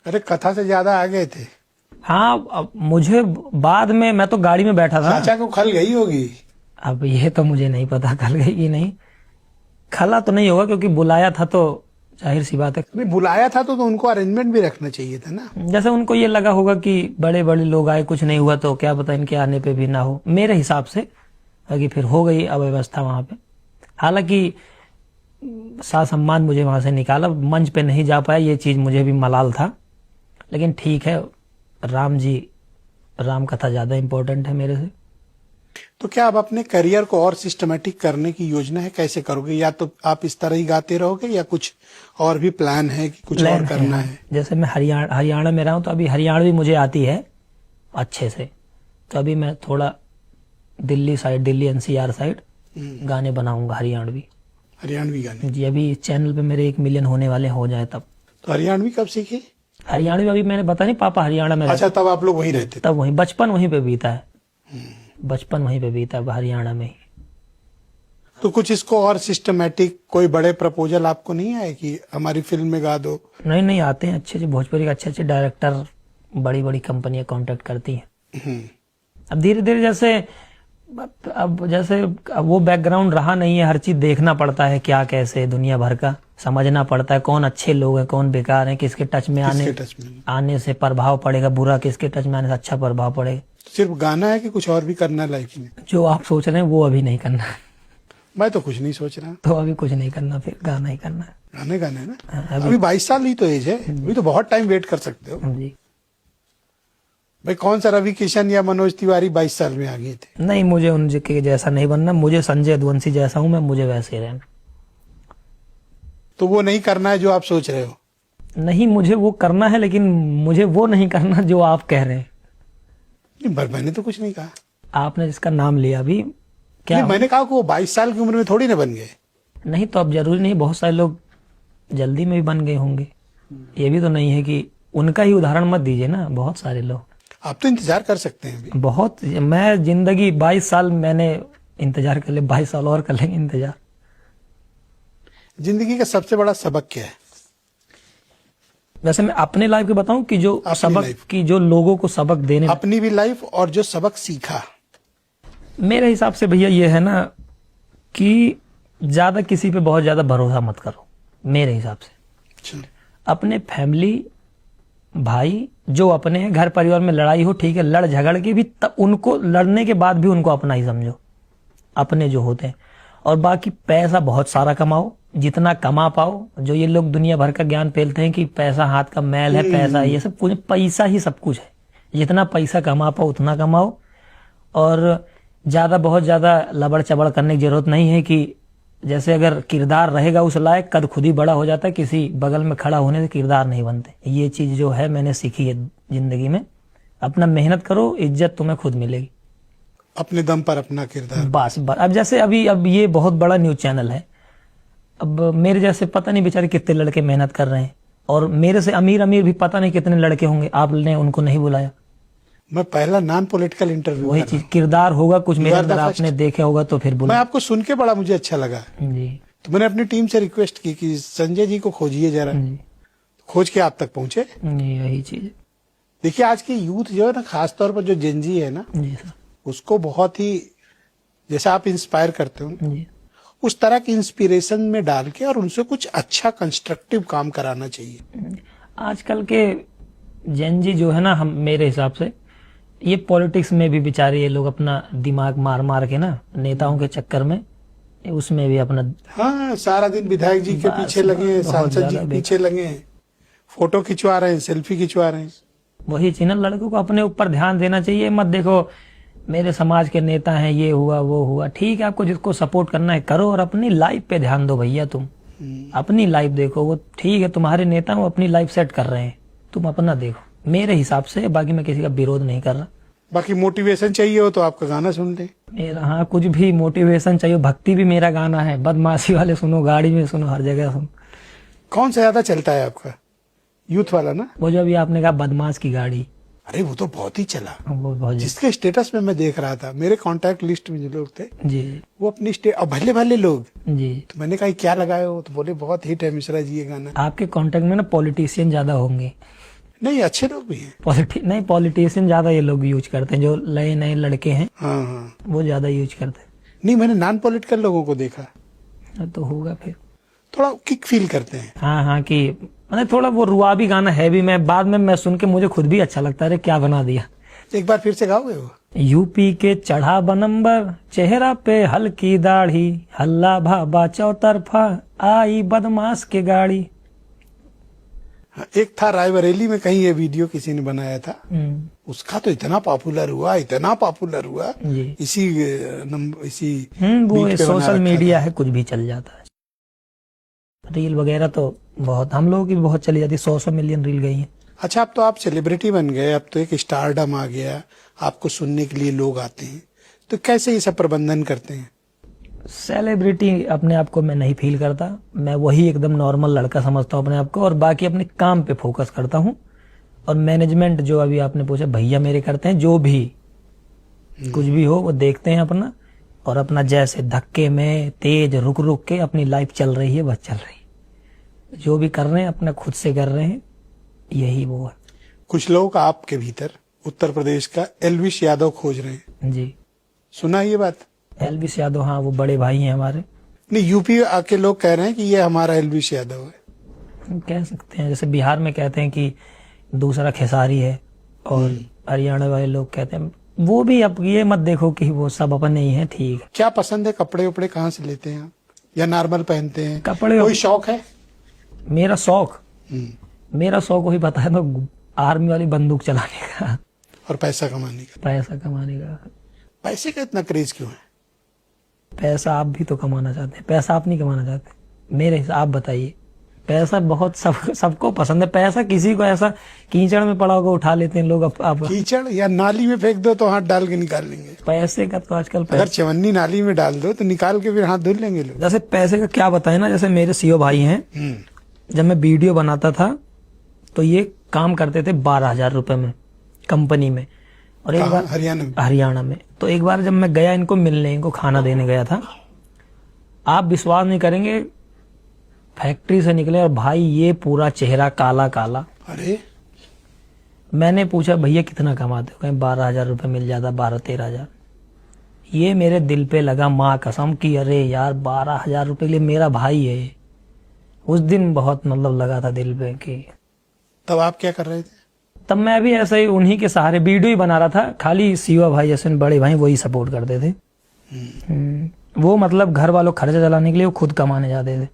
अरे कथा से ज्यादा आ गए थे। हाँ, अब मुझे बाद में, मैं तो गाड़ी में बैठा था। चाचा को खल गई होगी। अब ये तो मुझे नहीं पता खल गई कि नहीं, खला तो नहीं होगा क्योंकि बुलाया था तो जाहिर सी बात है। नहीं, बुलाया था तो उनको अरेंजमेंट भी रखना चाहिए था ना। जैसे उनको ये लगा होगा कि बड़े बड़े लोग आए, कुछ नहीं हुआ तो क्या पता इनके आने पे भी ना हो, मेरे हिसाब से। बाकी फिर हो गई अव्यवस्था वहां पे। हालांकि सा सम्मान मुझे वहां से निकाला, मंच पे नहीं जा पाया, ये चीज मुझे भी मलाल था। लेकिन ठीक है, राम कथा ज्यादा इंपॉर्टेंट है मेरे से। तो क्या आप अपने करियर को और सिस्टमेटिक करने की योजना है? कैसे करोगे? या तो आप इस तरह ही गाते रहोगे या कुछ और भी प्लान है कि कुछ और करना है? जैसे मैं हरियाणा में रहा हूं तो अभी हरियाणवी मुझे आती है अच्छे से, तो अभी मैं थोड़ा दिल्ली NCR साइड गाने बनाऊंगा हरियाणवी गाने जी। अभी चैनल पे मेरे 1 मिलियन होने वाले हो जाए तब। तो हरियाणवी कब सीखे? हरियाणवी अभी मैंने बता नहीं, पापा हरियाणा में। अच्छा, तब आप लोग वहीं रहते? तब वहीं, बचपन वहीं पे बीता है, बचपन वहीं पे बीता हरियाणा में ही। तो कुछ इसको और सिस्टमेटिक कोई बड़े प्रपोजल आपको नहीं आए कि हमारी फिल्म में गा दो? नहीं, आते हैं अच्छे भोजपुरी के अच्छे डायरेक्टर, बड़ी बड़ी कंपनियां कांटेक्ट करती हैं। अब धीरे धीरे जैसे अब जैसे अब वो बैकग्राउंड रहा नहीं है, हर चीज देखना पड़ता है, क्या कैसे दुनिया भर का समझना पड़ता है, कौन अच्छे लोग हैं कौन बेकार हैं, किसके टच में आने से प्रभाव पड़ेगा बुरा, किसके टच में आने से अच्छा प्रभाव पड़ेगा। सिर्फ गाना है कि कुछ और भी करना है लाइफ में? जो आप सोच रहे हैं वो अभी नहीं करना। मैं तो कुछ नहीं सोच रहा। तो अभी कुछ नहीं करना, फिर गाना ही करना है। गाने है ना। अभी 22 साल ही तो एज है, अभी तो बहुत टाइम वेट कर सकते हो जी। भाई। कौन सा रवि किशन या मनोज तिवारी 22 साल में आ गए थे? नहीं, मुझे उनके जैसा नहीं बनना, मुझे संजय यदुवंशी जैसा हूं मैं, मुझे वैसे रहना। तो वो नहीं करना है जो आप सोच रहे हो? नहीं, मुझे वो करना है, लेकिन मुझे वो नहीं करना जो आप कह रहे हैं। नहीं, मैंने तो कुछ नहीं कहा। आपने जिसका नाम लिया अभी, क्या नहीं, मैंने कहा कि वो 22 साल की उम्र में थोड़ी ना बन गए। नहीं, तो अब जरूरी नहीं, बहुत सारे लोग जल्दी में भी बन गए होंगे। ये भी तो नहीं है कि उनका ही उदाहरण मत दीजिए ना, बहुत सारे लोग। आप तो इंतजार कर सकते हैं अभी। बहुत, मैं जिंदगी 22 साल मैंने इंतजार कर ले, 22 साल और कर लेंगे इंतजार। जिंदगी का सबसे बड़ा सबक क्या है? वैसे मैं अपने लाइफ के बताऊं कि जो सबक life। की जो लोगों को सबक देने, अपनी भी लाइफ और जो सबक सीखा। मेरे हिसाब से भैया ये है ना कि ज्यादा किसी पे बहुत ज्यादा भरोसा मत करो, मेरे हिसाब से। अच्छा। अपने फैमिली भाई जो अपने हैं, घर परिवार में लड़ाई हो ठीक है, लड़ झगड़ के भी उनको लड़ने के बाद भी उनको अपना ही समझो, अपने जो होते हैं। और बाकी पैसा बहुत सारा कमाओ, जितना कमा पाओ। जो ये लोग दुनिया भर का ज्ञान फैलते हैं कि पैसा हाथ का मैल है, पैसा ये सब कुछ, पैसा ही सब कुछ है। जितना पैसा कमा पाओ उतना कमाओ, और ज्यादा बहुत ज्यादा लबड़ चबड़ करने की जरूरत नहीं है कि जैसे अगर किरदार रहेगा उस लायक, कद खुद ही बड़ा हो जाता है, किसी बगल में खड़ा होने से किरदार नहीं बनते। ये चीज जो है मैंने सीखी है जिंदगी में। अपना मेहनत करो, इज्जत तुम्हें खुद मिलेगी। अपने दम पर अपना किरदार। बस। अब जैसे अब ये बहुत बड़ा न्यूज चैनल है, अब मेरे जैसे पता नहीं बेचारे कितने लड़के मेहनत कर रहे हैं, और मेरे से अमीर भी पता नहीं कितने लड़के होंगे, आपने उनको नहीं बुलाया। मैं पहला नॉन पॉलिटिकल इंटरव्यू, वही चीज, किरदार होगा कुछ मेरे अंदर, आपने देखा होगा तो फिर मैं आपको सुन के बड़ा मुझे अच्छा लगा जी। तो मैंने अपनी टीम से रिक्वेस्ट की कि संजय जी को खोजिए जरा। खोज के आप तक पहुंचे। यही चीज। देखिए आज की यूथ जो है ना, खासतौर पर जो जेनजी है ना, जी सर, उसको बहुत ही, जैसा आप इंस्पायर करते हो जी। उस तरह की इंस्पिरेशन में डाल के और उनसे कुछ अच्छा कंस्ट्रक्टिव काम कराना चाहिए। आजकल के जेनजी जो है ना, हम मेरे हिसाब से ये पॉलिटिक्स में भी बेचारे ये लोग अपना दिमाग मार मार के ना, नेताओं के चक्कर में उसमें भी अपना, हाँ, सारा दिन विधायक जी के पीछे लगे, सांसद जी के पीछे लगे, फोटो खिंचवा रहे हैं, सेल्फी खिंचवा रहे हैं। वही चीज ना, लड़कों को अपने ऊपर ध्यान देना चाहिए। मत देखो मेरे समाज के नेता हैं, ये हुआ वो हुआ, ठीक है, आपको जिसको सपोर्ट करना है करो, और अपनी लाइफ पे ध्यान दो भैया। तुम अपनी लाइफ देखो, वो ठीक है तुम्हारे नेता वो अपनी लाइफ सेट कर रहे हैं, तुम अपना देखो, मेरे हिसाब से। बाकी मैं किसी का विरोध नहीं कर रहा। बाकी मोटिवेशन चाहिए हो तो आपका गाना सुन ले मेरा, हाँ, कुछ भी मोटिवेशन चाहिए, भक्ति भी मेरा गाना है, बदमाशी वाले सुनो, गाड़ी में सुनो, हर जगह सुनो। कौन सा ज्यादा चलता है आपका? यूथ वाला ना? वो जो अभी आपने कहा बदमाश की गाड़ी, अरे वो तो बहुत ही चला। वो बहुत जिसके स्टेटस में मैं देख रहा था, मेरे कांटेक्ट लिस्ट में जो लोग थे जी, वो अपनी भले भले लोग। जी। तो मैंने कहा क्या लगाए हो, तो बोले बहुत हिट है मिश्रा जी ये गाना। आपके कांटेक्ट में ना पॉलिटिशियन ज्यादा होंगे। नहीं, अच्छे लोग भी हैं। पॉलिटिशियन ज्यादा ये लोग यूज करते हैं, जो नए नए लड़के हैं। हाँ हाँ, वो ज्यादा यूज करते हैं। नहीं, मैंने नॉन पॉलिटिकल लोगों को देखा। तो होगा फिर, थोड़ा किक फील करते हैं। हाँ हाँ, कि मतलब थोड़ा वो रुआबी गाना है भी, मैं बाद में मैं सुन के मुझे खुद भी अच्छा लगता है, अरे क्या बना दिया। एक बार फिर से गाओगे वो? यूपी के चढ़ा बनंबर, चेहरा पे हल्की दाढ़ी, हल्ला भाबा चौतरफा, आई बदमाश के गाड़ी। हाँ, एक था रायबरेली में कहीं ये वीडियो किसी ने बनाया था, उसका तो इतना पॉपुलर हुआ, इतना पॉपुलर हुआ। जी। इसी इसी वो बीट पे बना सोशल रखा मीडिया था। है, कुछ भी चल जाता है। रील वगैरह तो बहुत, हम लोगों की भी बहुत चली जाती है, 100 मिलियन रील गई है। अच्छा, अब तो आप सेलिब्रिटी बन गए, अब तो एक स्टारडम आ गया, आपको सुनने के लिए लोग आते हैं, तो कैसे ये सब प्रबंधन करते हैं? सेलिब्रिटी अपने आप को मैं नहीं फील करता, मैं वही एकदम नॉर्मल लड़का समझता हूँ अपने आप को, और बाकी अपने काम पे फोकस करता हूँ। और मैनेजमेंट जो अभी आपने पूछा, भैया मेरे करते हैं, जो भी कुछ भी हो वो देखते हैं अपना, और अपना जैसे धक्के में तेज रुक रुक के अपनी लाइफ चल रही है, बस चल रही है। जो भी कर रहे हैं अपना खुद से कर रहे हैं, यही वो है। कुछ लोग आपके भीतर उत्तर प्रदेश का एल्विश यादव खोज रहे हैं। जी। सुना ये बात? एलवीस यादव, हाँ वो बड़े भाई हैं हमारे। नहीं, यूपी आके लोग कह रहे हैं कि ये हमारा एलवीस यादव है। हम कह सकते हैं, जैसे बिहार में कहते हैं कि दूसरा खेसारी है, और हरियाणा वाले लोग कहते हैं। वो भी, अब ये मत देखो कि वो सब अपने ही हैं, ठीक है। क्या पसंद है? कपड़े उपड़े कहाँ से लेते हैं आप, या नॉर्मल पहनते हैं? कपड़े, कोई शौक है? मेरा शौक वही बताया तो, आर्मी वाली बंदूक चलाने का और पैसा कमाने का। पैसा कमाने का। पैसे का इतना क्रेज क्यों है? पैसा आप भी तो कमाना चाहते हैं, पैसा आप नहीं कमाना चाहते? मेरे हिसाब, आप बताइए। पैसा बहुत सबको पसंद है। पैसा किसी को ऐसा कीचड़ में पड़ा होगा उठा लेते हैं लोग। अब कीचड़ या नाली में फेंक दो तो हाथ डाल के निकाल लेंगे। पैसे का तो आजकल अगर चवन्नी नाली में डाल दो तो निकाल के फिर हाथ धुल लेंगे लोग। जैसे पैसे का क्या बताए ना, जैसे मेरे सीओ भाई हैं, जब मैं वीडियो बनाता था तो ये काम करते थे 12,000 रुपए में कंपनी में। और एक बार हरियाणा में तो एक बार जब मैं गया इनको मिलने, इनको खाना देने गया था, आप विश्वास नहीं करेंगे, फैक्ट्री से निकले और भाई ये पूरा चेहरा काला काला। अरे मैंने पूछा भैया कितना कमाते हो? कहीं 12,000 रुपए मिल जाता, 12-13,000। ये मेरे दिल पे लगा, माँ कसम की, अरे यार 12,000 रुपए के लिए मेरा भाई है। उस दिन बहुत मतलब लगा था दिल पे कि। तब आप क्या कर रहे थे? तब मैं भी ऐसे ही उन्हीं के सहारे वीडियो ही बना रहा था, खाली सीओ भाई जैसे बड़े भाई वही सपोर्ट करते थे। वो मतलब घर वालों खर्चा चलाने के लिए वो खुद कमाने जाते थे।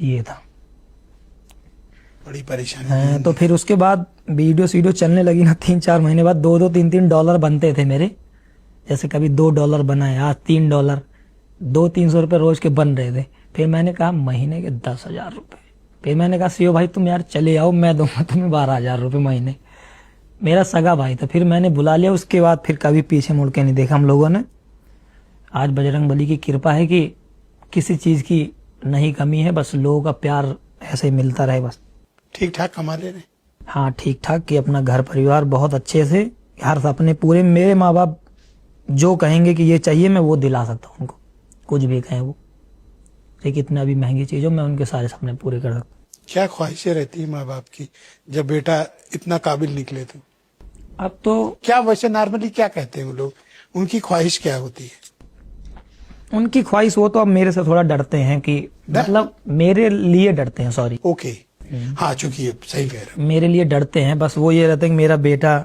ये था, बड़ी परेशानी है। तो फिर उसके बाद वीडियो चलने लगी ना, 3-4 महीने बाद $2-3 डॉलर बनते थे मेरे। जैसे कभी $2 बनाए, आज $3, $200-300 रुपए रोज के बन रहे थे। फिर मैंने कहा महीने के 10,000 रुपए। फिर मैंने कहा सीओ भाई तुम यार चले आओ, मैं दूंगा तुम्हें 12,000 रुपए महीने। मेरा सगा भाई था, फिर मैंने बुला लिया। उसके बाद फिर कभी पीछे मुड़ के नहीं देखा हम लोगों ने। आज बजरंगबली की कृपा है कि किसी चीज की नहीं कमी है, बस लोगों का प्यार ऐसे ही मिलता रहे बस। ठीक ठाक कमा ले रहे? हाँ ठीक ठाक, कि अपना घर परिवार बहुत अच्छे से, हर सपने पूरे। मेरे माँ बाप जो कहेंगे कि ये चाहिए मैं वो दिला सकता हूँ उनको, कुछ भी कहें वो। लेकिन इतना भी महंगी चीज हो, मैं उनके सारे सपने पूरे कर सकता हूँ। क्या ख्वाहिशें रहती है माँ बाप की जब बेटा इतना काबिल निकले? तो अब तो क्या वैसे नॉर्मली क्या कहते हैं वो लोग, उनकी ख्वाहिश क्या होती है? उनकी ख्वाहिश, वो तो अब मेरे से थोड़ा डरते हैं कि, मतलब मेरे लिए डरते हैं, सॉरी। ओके, हाँ, चूंकि सही कह रहे हो। मेरे लिए डरते हैं, बस वो ये रहते हैं कि मेरा बेटा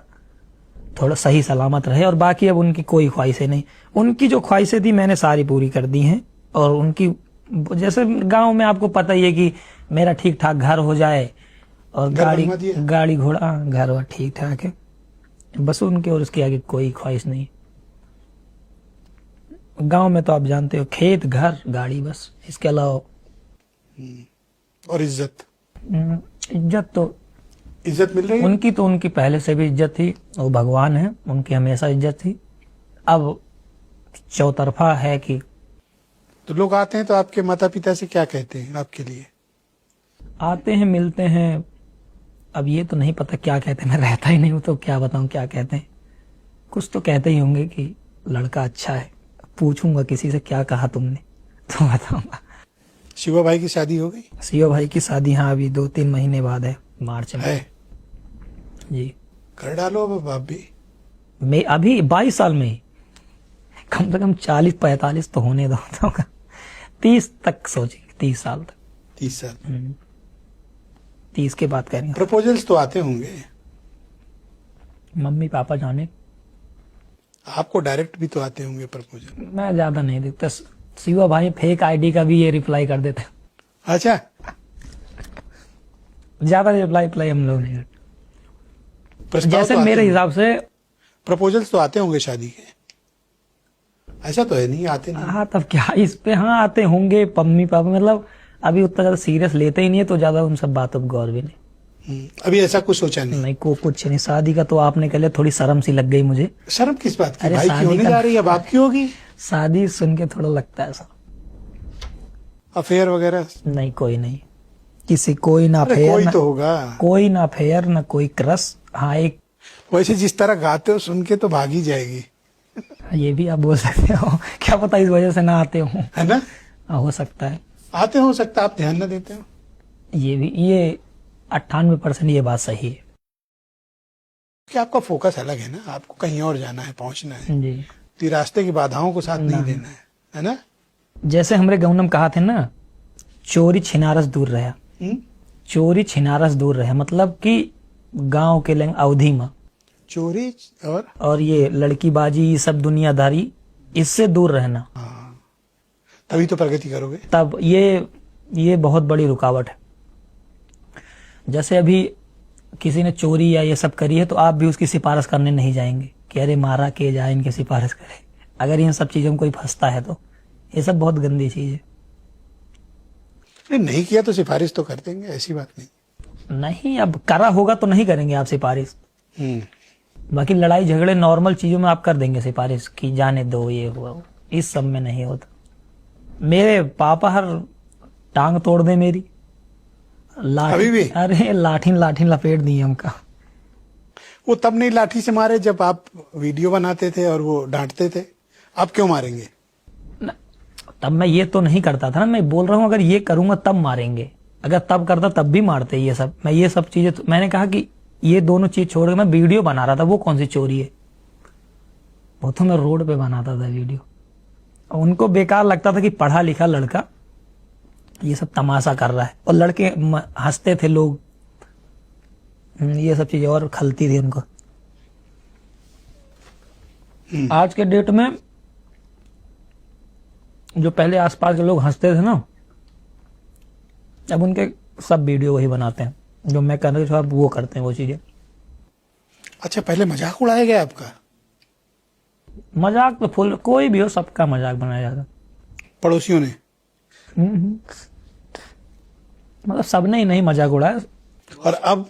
थोड़ा सही सलामत रहे, और बाकी अब उनकी कोई ख्वाहिशें नहीं। उनकी जो ख्वाहिशें थी मैंने सारी पूरी कर दी हैं। और उनकी, जैसे गांव में आपको पता ही है कि मेरा ठीक ठाक घर हो जाए और गाड़ी घोड़ा, घर वर ठीक ठाक है, बस उनके और उसके आगे कोई ख्वाहिश नहीं। गांव में तो आप जानते हो, खेत घर गाड़ी, बस इसके अलावा। और इज्जत? इज्जत तो इज्जत मिल रही है उनकी, तो उनकी पहले से भी इज्जत थी, वो भगवान है, उनकी हमेशा इज्जत थी। अब चौतरफा है कि। तो लोग आते हैं तो आपके माता पिता से क्या कहते हैं आपके लिए? आते हैं, मिलते हैं, अब ये तो नहीं पता क्या कहते हैं, मैं रहता ही नहीं हूं तो क्या बताऊं क्या कहते हैं। कुछ तो कहते ही होंगे कि लड़का अच्छा है। पूछूंगा किसी से क्या कहा तुमने तो बताऊंगा। शिवा भाई की शादी हो गई? शिवा भाई की शादी, हाँ, अभी 2-3 महीने बाद है, मार्च में है जी। कर डालो अब बाप भी। मैं अभी 22 साल में ही कम से कम 40-45 तो होने दो, 30 तक सोचेंगे, 30 साल तक। 30 साल 30 के बाद करेंगे। प्रपोजल्स तो आते होंगे? मम्मी पापा जाने, आपको डायरेक्ट भी तो आते होंगे प्रपोजल? मैं ज्यादा नहीं देखता। शिवा भाई फेक आईडी का भी ये रिप्लाई कर देते। अच्छा, ज्यादा रिप्लाई हम लोग नहीं करते। प्रस्ताव जैसे तो मेरे हिसाब से प्रपोजल्स तो आते होंगे शादी के? ऐसा तो है नहीं आते नहीं? हाँ, तब क्या इस पे, हाँ आते होंगे। मम्मी पापा मतलब अभी उतना ज्यादा सीरियस लेते ही नहीं है, तो ज्यादा उन सब बातों पर गौर भी नहीं। अभी ऐसा कुछ सोचा नहीं? नहीं, कुछ नहीं। शादी का तो आपने कह लिया, थोड़ी शर्म सी लग गई मुझे। शर्म किस बात की? अरे भाई की होने जा रही है, अब आपकी होगी। शादी सुन के थोड़ा लगता है सर। अफेयर वगैरह? नहीं, कोई नहीं, किसी कोई ना कोई अफेयर, तो होगा। कोई ना अफेयर, ना कोई क्रश। हाँ, एक वैसे जिस तरह गाते हो सुन के तो भागी जाएगी। ये भी आप बोल सकते हो, क्या पता इस वजह से ना आते हो, है ना? हो सकता है। आते हो सकता, आप ध्यान न देते हो। ये भी, ये 98% ये बात सही है। कि आपका फोकस अलग है ना, आपको कहीं और जाना है, पहुंचना है, जी। तो ये रास्ते की बाधाओं को साथ नहीं देना है ना? जैसे हमरे गाँव में कहा थे ना, चोरी छिनारस दूर रहा। चोरी छिनारस दूर रहे मतलब कि गांव के लंग अवधि में चोरी और ये लड़कीबाजी, ये सब दुनियादारी, इससे दूर रहना। हाँ, तभी तो प्रगति करोगे। तब ये बहुत बड़ी रुकावट है। जैसे अभी किसी ने चोरी या ये सब करी है तो आप भी उसकी सिफारिश करने नहीं जाएंगे कि अरे मारा के जाए, इनकी सिफारिश करे। अगर इन सब चीजों में कोई फंसता है तो ये सब बहुत गंदी चीज है। नहीं किया तो सिफारिश तो कर देंगे, ऐसी बात नहीं। नहीं, अब करा होगा तो नहीं करेंगे आप सिफारिश। बाकी लड़ाई झगड़े नॉर्मल चीजों में आप कर देंगे सिफारिश कि जाने दो, ये हुआ वो। इस सब में नहीं होता। मेरे पापा हर टांग तोड़ दे मेरी, लाठी। अभी भी? अरे लाठी लपेट दी हमका। वो तब नहीं लाठी से मारे जब आप वीडियो बनाते थे और वो डांटते थे, अब क्यों मारेंगे? तब मैं ये तो नहीं करता था ना, मैं बोल रहा हूँ अगर ये करूंगा तब मारेंगे। अगर तब करता तब भी मारते। ये सब मैं ये सब चीजें मैंने कहा कि ये दोनों चीज छोड़ के मैं वीडियो बना रहा था, वो कौन सी चोरी है? वो तो मैं रोड पे बनाता था वीडियो। उनको बेकार लगता था कि पढ़ा लिखा लड़का ये सब तमाशा कर रहा है, और लड़के हंसते थे लोग। ये सब चीजें और खलती थी उनको। आज के डेट में जो पहले आसपास के लोग हंसते थे ना, अब उनके सब वीडियो वही बनाते हैं जो मैं कर रही हूँ, अब वो करते हैं वो चीजें। अच्छा, पहले मजाक उड़ाया गया आपका? मजाक तो फुल, कोई भी हो सबका मजाक बनाया जाता। पड़ोसियों ने? मतलब सबने ही नहीं मजाक उड़ाया। और अब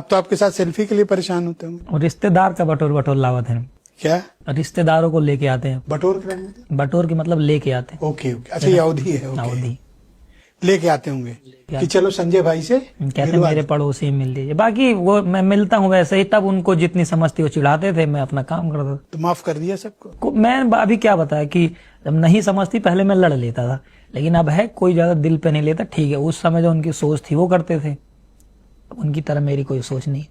तो आपके साथ सेल्फी के लिए परेशान होते होंगे। और रिश्तेदार का बटोर लावत है। क्या? रिश्तेदारों को लेके आते हैं। बटोर के रंग? बटोर की मतलब लेके आते हैं। ओके। अच्छा, ये अवधि है। ओके। अवधि लेके आते होंगे कि चलो संजय भाई से कहते हैं मेरे पड़ोसी मिल लीजिए। बाकी वो मैं मिलता हूँ वैसे ही, तब उनको जितनी समझती वो चिढ़ाते थे, मैं अपना काम करता था। तो माफ कर दिया सबको? मैं अभी क्या बताया कि जब नहीं समझती पहले मैं लड़ लेता था, लेकिन अब है कोई ज्यादा दिल पे नहीं लेता। ठीक है, उस समय जो उनकी सोच थी वो करते थे, उनकी तरह मेरी कोई सोच नहीं।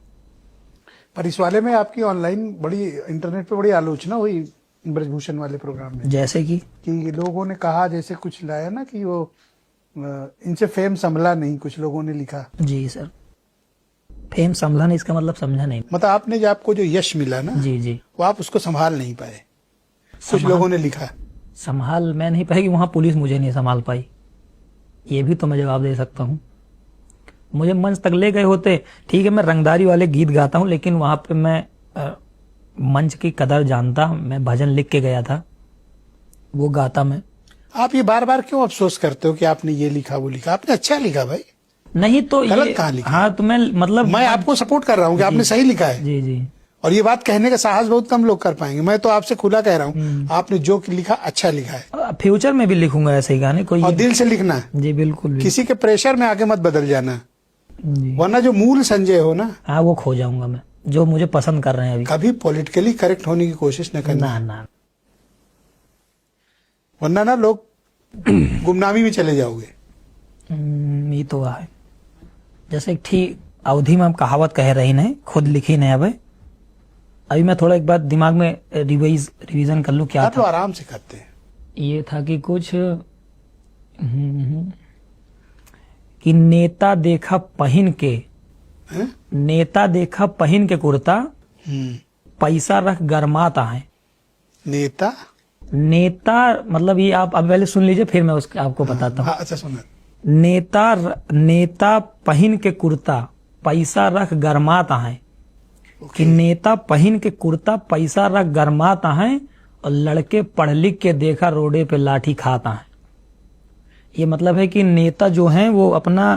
पर इस वाले में आपकी ऑनलाइन बड़ी, इंटरनेट पे बड़ी आलोचना हुई ब्रजभूषण वाले प्रोग्राम में। जैसे कि लोगों ने कहा, जैसे कुछ लाया ना कि वो इनसे फेम संभला नहीं, कुछ लोगों ने लिखा। जी सर, फेम संभला नहीं इसका मतलब समझा नहीं। मतलब आपने जो आपको जो यश मिला ना, जी जी, वो आप उसको संभाल नहीं पाए, कुछ लोगों ने लिखा। संभाल मैं नहीं पाई कि वहां पुलिस मुझे नहीं संभाल पाई, ये भी तो मैं जवाब दे सकता हूँ। मुझे मंच तक ले गए होते, ठीक है मैं रंगदारी वाले गीत गाता हूँ, लेकिन वहां पे मैं मंच की कदर जानता। मैं भजन लिख के गया था, वो गाता मैं। आप ये बार बार क्यों अफसोस करते हो कि आपने ये लिखा वो लिखा? आपने अच्छा लिखा भाई, नहीं तो गलत कहाँ लिखा? हाँ तो मैं मतलब मैं आपको सपोर्ट कर रहा हूँ कि आपने सही लिखा है। जी जी, और ये बात कहने का साहस बहुत कम लोग कर पाएंगे। मैं तो आपसे खुला कह रहा हूँ, आपने जो लिखा अच्छा लिखा है। फ्यूचर में भी लिखूंगा ऐसे ही गाने, कोई और दिल से लिखना। जी बिल्कुल भी। किसी के प्रेशर में आके मत बदल जाना, जी। वरना जो मूल संजय हो ना, हाँ वो खो जाऊंगा मैं, जो मुझे पसंद कर रहे हैं अभी। कभी पॉलिटिकली करेक्ट होने की कोशिश न करना, ना, वरना ना लोग गुमनामी में चले जाओगे। ये तो है। जैसे ठीक अवधि में हम कहावत कह रही नहीं, खुद लिखी नहीं। अभी मैं थोड़ा एक बात दिमाग में रिवीजन कर लूं क्या आप था। तो आराम से करते हैं। ये था कि कुछ कि नेता देखा पहन के, नेता देखा पहन के कुर्ता, पैसा रख गरमाता है। नेता मतलब ये आप अब पहले सुन लीजिए, फिर मैं उसके आपको बताता हूँ। अच्छा सुना। नेता पहन के कुर्ता, पैसा रख गरमाता है। कि नेता पहन के कुर्ता, पैसा रख गरमाता है, और लड़के पढ़ लिख के देखा रोडे पे लाठी खाता है। ये मतलब है कि नेता जो है वो अपना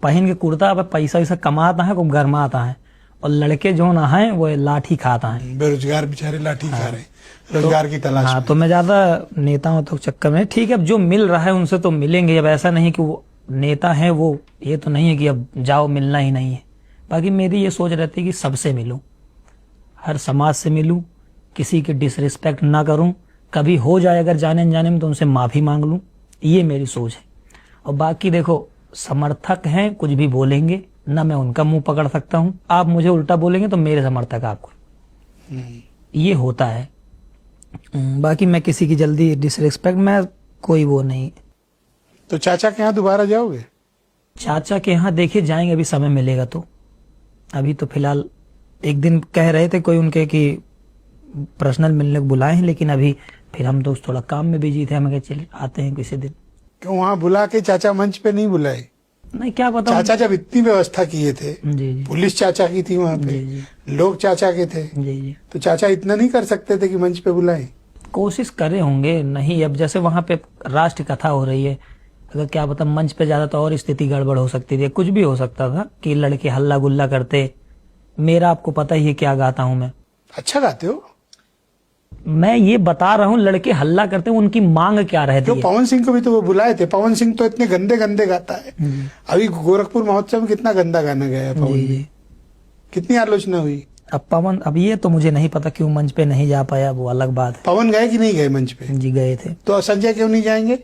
पहन के कुर्ता, पैसा वैसा कमाता है, वो गरमाता है, और लड़के जो ना है वो लाठी खाता है। बेरोजगार बेचारे लाठी खा रहे हैं, रोजगार की तलाश। हाँ, तो मैं ज्यादा नेताओं तो चक्कर में, ठीक है अब जो मिल रहा है उनसे तो मिलेंगे। अब ऐसा नहीं कि वो नेता है, वो ये तो नहीं है कि अब जाओ मिलना ही नहीं है। बाकी मेरी ये सोच रहती है कि सबसे मिलूं, हर समाज से मिलूं, किसी की डिसरिस्पेक्ट ना करूं, कभी हो जाए अगर जाने अनजाने में तो उनसे माफी मांग लूं, ये मेरी सोच है। और बाकी देखो, समर्थक हैं कुछ भी बोलेंगे, ना मैं उनका मुंह पकड़ सकता हूं। आप मुझे उल्टा बोलेंगे तो मेरे समर्थक आपको, ये होता है। बाकी मैं किसी की जल्दी डिसरिस्पेक्ट, मैं कोई वो नहीं। तो चाचा के यहाँ दोबारा जाओगे? चाचा के यहाँ देखिए जाएंगे, अभी समय मिलेगा तो। अभी तो फिलहाल एक दिन कह रहे थे कोई उनके कि पर्सनल मिलने को बुलाए हैं, लेकिन अभी फिर हम तो थोड़ा काम में बिजी थे, हमें चल आते हैं किसी दिन। क्यों वहाँ बुला के चाचा मंच पे नहीं बुलाए? नहीं, क्या पता। चाचा जब इतनी व्यवस्था किए थे, जी जी पुलिस चाचा की थी वहाँ पे, जी लोग चाचा के थे, जी जी, तो चाचा इतना नहीं कर सकते थे कि मंच पे बुलाएं? कोशिश करे होंगे। नहीं, अब जैसे वहां पे राष्ट्र कथा हो रही है, अगर क्या पता मंच पे ज्यादा तो और स्थिति गड़बड़ हो सकती थी, कुछ भी हो सकता था कि लड़के हल्ला गुल्ला करते। मेरा आपको पता ही है क्या गाता हूं मैं। अच्छा गाते हो। मैं ये बता रहा हूँ, लड़के हल्ला करते, उनकी मांग क्या रहती तो है। पवन सिंह को भी तो वो बुलाए थे। पवन सिंह तो इतने गंदे गंदे गाता है। अभी गोरखपुर महोत्सव में कितना गंदा गाना गया है पवन जी जी। जी। कितनी आलोचना हुई। अब पवन, अब ये तो मुझे नहीं पता क्यों मंच पे नहीं जा पाया, वो अलग बात है। पवन गए कि नहीं गए मंच पे? जी गए थे। तो संजय क्यों नहीं जाएंगे?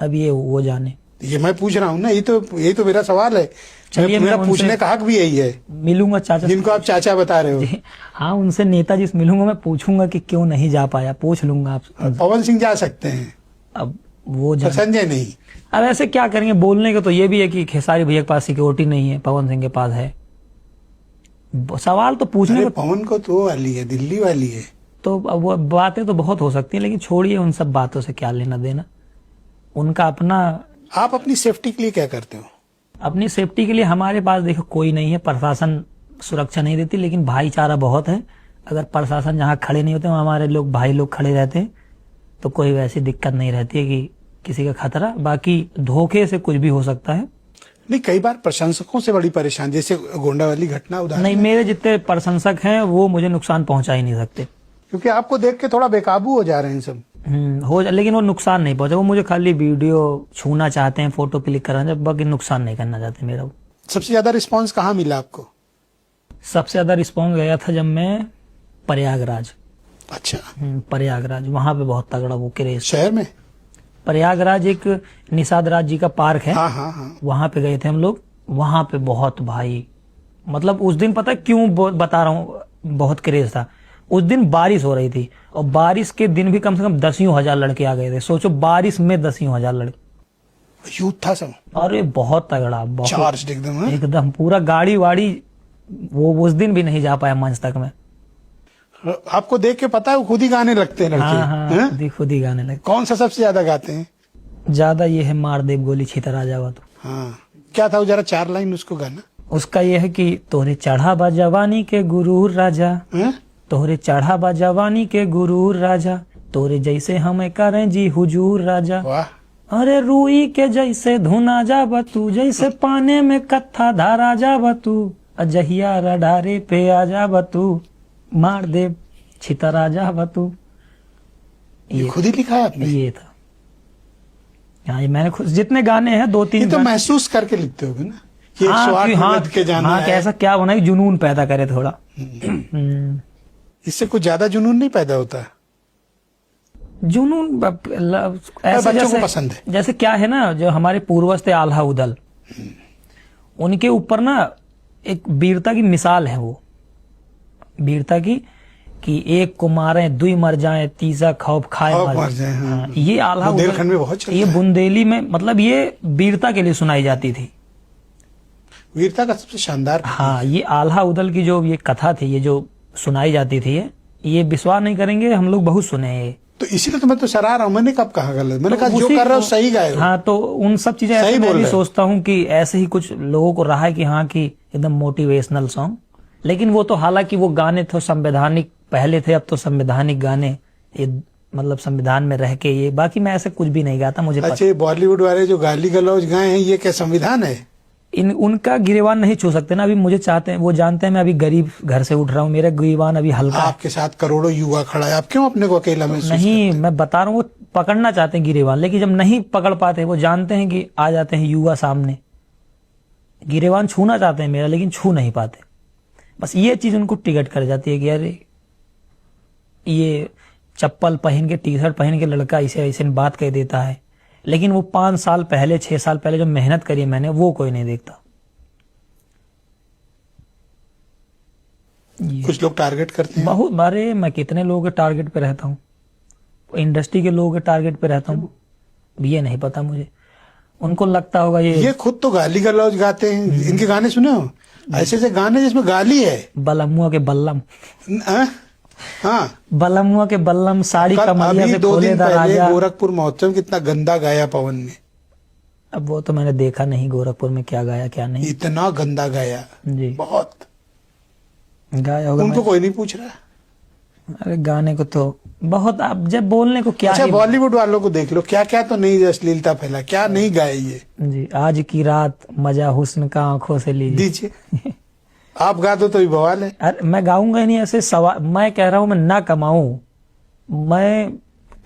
अब ये वो जाने। ये मैं पूछ रहा हूँ ना, यही तो मेरा सवाल है। चलिए, मेरा मैं पूछने उनसे का हक भी यही है, मिलूंगा चाचा जिनको आप चाचा बता रहे हो। जी हाँ, उनसे नेताजी से मिलूंगा, मैं पूछूंगा कि क्यों नहीं जा पाया, पूछ लूंगा आप। पवन सिंह जा सकते हैं, अब वो पर संजय नहीं। अब ऐसे क्या करेंगे, बोलने का तो ये भी है कि खेसारी भैया के पास सिक्योरिटी नहीं है, पवन सिंह के पास है। सवाल तो पूछने अरे को पवन को तो वो वाली है, दिल्ली वाली है। तो अब वो बातें तो बहुत हो सकती हैं, लेकिन छोड़िए उन सब बातों से, क्या लेना देना उनका अपना। आप अपनी सेफ्टी के लिए क्या करते हो? अपनी सेफ्टी के लिए हमारे पास देखो कोई नहीं है, प्रशासन सुरक्षा नहीं देती, लेकिन भाईचारा बहुत है। अगर प्रशासन जहाँ खड़े नहीं होते वहाँ हमारे लोग भाई लोग खड़े रहते हैं, तो कोई वैसी दिक्कत नहीं रहती है कि किसी का खतरा। बाकी धोखे से कुछ भी हो सकता है। नहीं, कई बार प्रशंसकों से बड़ी परेशान, जैसे गोंडा वाली घटना उदाहरण। नहीं, मेरे जितने प्रशंसक हैं वो मुझे नुकसान पहुंचा ही नहीं सकते, क्योंकि आपको देख के थोड़ा बेकाबू हो जा रहे हैं सब। हो जा, लेकिन वो नुकसान नहीं पहुंचा। वो मुझे खाली वीडियो छूना चाहते हैं, फोटो क्लिक करना चाहते, बाकी नुकसान नहीं करना चाहते मेरा। सबसे ज्यादा रिस्पांस कहाँ मिला आपको? सबसे ज्यादा रिस्पॉन्स गया था जब मैं प्रयागराज। अच्छा, प्रयागराज वहां पे बहुत तगड़ा वो क्रेज। शहर में? प्रयागराज एक निषाद राज जी का पार्क है, हाँ हाँ हाँ। वहां पे गए थे हम लोग। वहां पे बहुत भाई, मतलब उस दिन पता है क्यों बता रहा हूँ, बहुत क्रेज था। उस दिन बारिश हो रही थी, और बारिश के दिन भी कम से कम 10,000 लड़के आ गए थे। सोचो, बारिश में 10,000 लड़के, यूथ था सब। अरे बहुत तगड़ा, बहुत चार्ज एकदम। हाँ? एकदम पूरा गाड़ी वाड़ी। वो उस दिन भी नहीं जा पाया मंच तक में। आपको देख के पता है वो खुद ही गाने लगते हैं लड़के। हाँ हाँ, हैं? खुद ही गाने लगे। कौन सा सबसे ज्यादा गाते हैं? ज्यादा ये है मार देव गोली छितरा जावा तो। हाँ, क्या था वो, जरा 4 लाइन उसको गाना। उसका ये है कि तोहरे चढ़ा बा जवानी के गुरूर राजा, हैं? तोहरे चढ़ा बा जवानी के गुरूर राजा, तोरे जैसे हमें करें जी हुजूर राजा। वाह। अरे रूई के जैसे धुना जाबा तू, जैसे पाने में कत्था धारा जाबा तू, अजहिया रडारे पे आ जाबा तू, मार दे छितरा जाबा तू। ये खुद ही लिखा है आपने? ये था। हाँ, ये मैंने खुद, जितने गाने हैं 2-3 ये तो महसूस करके लिखते होगे ना कि 108 में लद के जाना हाँ, है। कैसा क्या बना, जुनून पैदा करे थोड़ा। इससे कुछ ज्यादा जुनून नहीं पैदा होता। जुनून ऐसा बच्चों जैसे, को पसंद है। जैसे क्या है ना, जो हमारे पूर्वज थे आल्हा उदल, उनके ऊपर ना एक वीरता की मिसाल है। वो वीरता की कि एक को मारे दुई मर जाए, तीसरा खौफ खाए मर जाए। हाँ, ये आल्हा बुंदेलखंड में बहुत चलता ये है। बुंदेली में, मतलब ये वीरता के लिए सुनाई जाती थी। वीरता का सबसे शानदार। हाँ, ये आल्हा उदल की जो ये कथा थी, ये जो सुनाई जाती थी, ये विश्वास नहीं करेंगे, हम लोग बहुत सुने हैं ये। तो इसीलिए तो मैं तो सराह रहा हूँ। मैंने कब कहा गलत? मैंने कहा जो उसी कर रहे हो को- सही गाए हो। हाँ, तो उन सब चीजें सही ऐसे मैं बोल भी रहे हो। सोचता हूँ कि ऐसे ही कुछ लोगों को रहा है कि हाँ, कि एकदम मोटिवेशनल सॉन्ग। लेकिन वो तो हालांकि वो गाने तो संवैधानिक पहले थे, अब तो संवैधानिक गाने ये मतलब संविधान में रह के ये। बाकी मैं ऐसे कुछ भी नहीं गाता, मुझे अच्छा, ये बॉलीवुड वाले जो गाली गलौज गाए हैं, ये क्या संविधान है? उनका गिरेवान नहीं छू सकते ना। अभी मुझे चाहते हैं, वो जानते हैं मैं अभी गरीब घर से उठ रहा हूँ, मेरा गिरेवान अभी हल्का है। आपके साथ करोड़ों युवा खड़ा है, आप क्यों अपने को अकेला महसूस नहीं, मैं बता रहा हूँ, वो पकड़ना चाहते हैं गिरेवान, लेकिन जब नहीं पकड़ पाते, वो जानते हैं कि आ जाते हैं युवा सामने, गिरेवान छूना चाहते हैं मेरा, लेकिन छू नहीं पाते। बस ये चीज उनको टिकट कर जाती है कि अरे ये चप्पल पहन के, टी शर्ट पहन के लड़का इसे ऐसे बात कह देता है। लेकिन वो 5 साल पहले, 6 साल पहले जो मेहनत करी मैंने, वो कोई नहीं देखता। कुछ लोग टारगेट करते हैं। बहुत बारे मैं कितने लोगों के टारगेट पे रहता हूँ, इंडस्ट्री के लोगों के टारगेट पे रहता हूँ, ये नहीं पता मुझे। उनको लगता होगा ये खुद तो गाली गलौज गाते हैं। इनके गाने सुने हो? ऐसे ऐसे गाने जिसमें गाली है। बलमुआ के बल्लम, हाँ, बलमुआ के बल्लम, साड़ी कमरिया अभी से 2 खोले दिन पहले दरवाजा। गोरखपुर महोत्सव कितना गंदा गाया पवन ने। अब वो तो मैंने देखा नहीं गोरखपुर में क्या गाया क्या नहीं। इतना गंदा गाया, जी बहुत। गाया होगा। उनको कोई नहीं पूछ रहा। अरे गाने को तो बहुत, आप जब बोलने को क्या अच्छा, ही। बॉलीवुड वालों को देख लो, क्या क्या तो नहीं अश्लीलता फैला, क्या नहीं गाए ये। जी, आज की रात मजा हुस्न का आंखों से लीजिए। दीजिए, आप गा दो तो भी बवाल है। अरे मैं गाऊंगा ही नहीं ऐसे सवाल। मैं कह रहा हूं मैं ना कमाऊं, मैं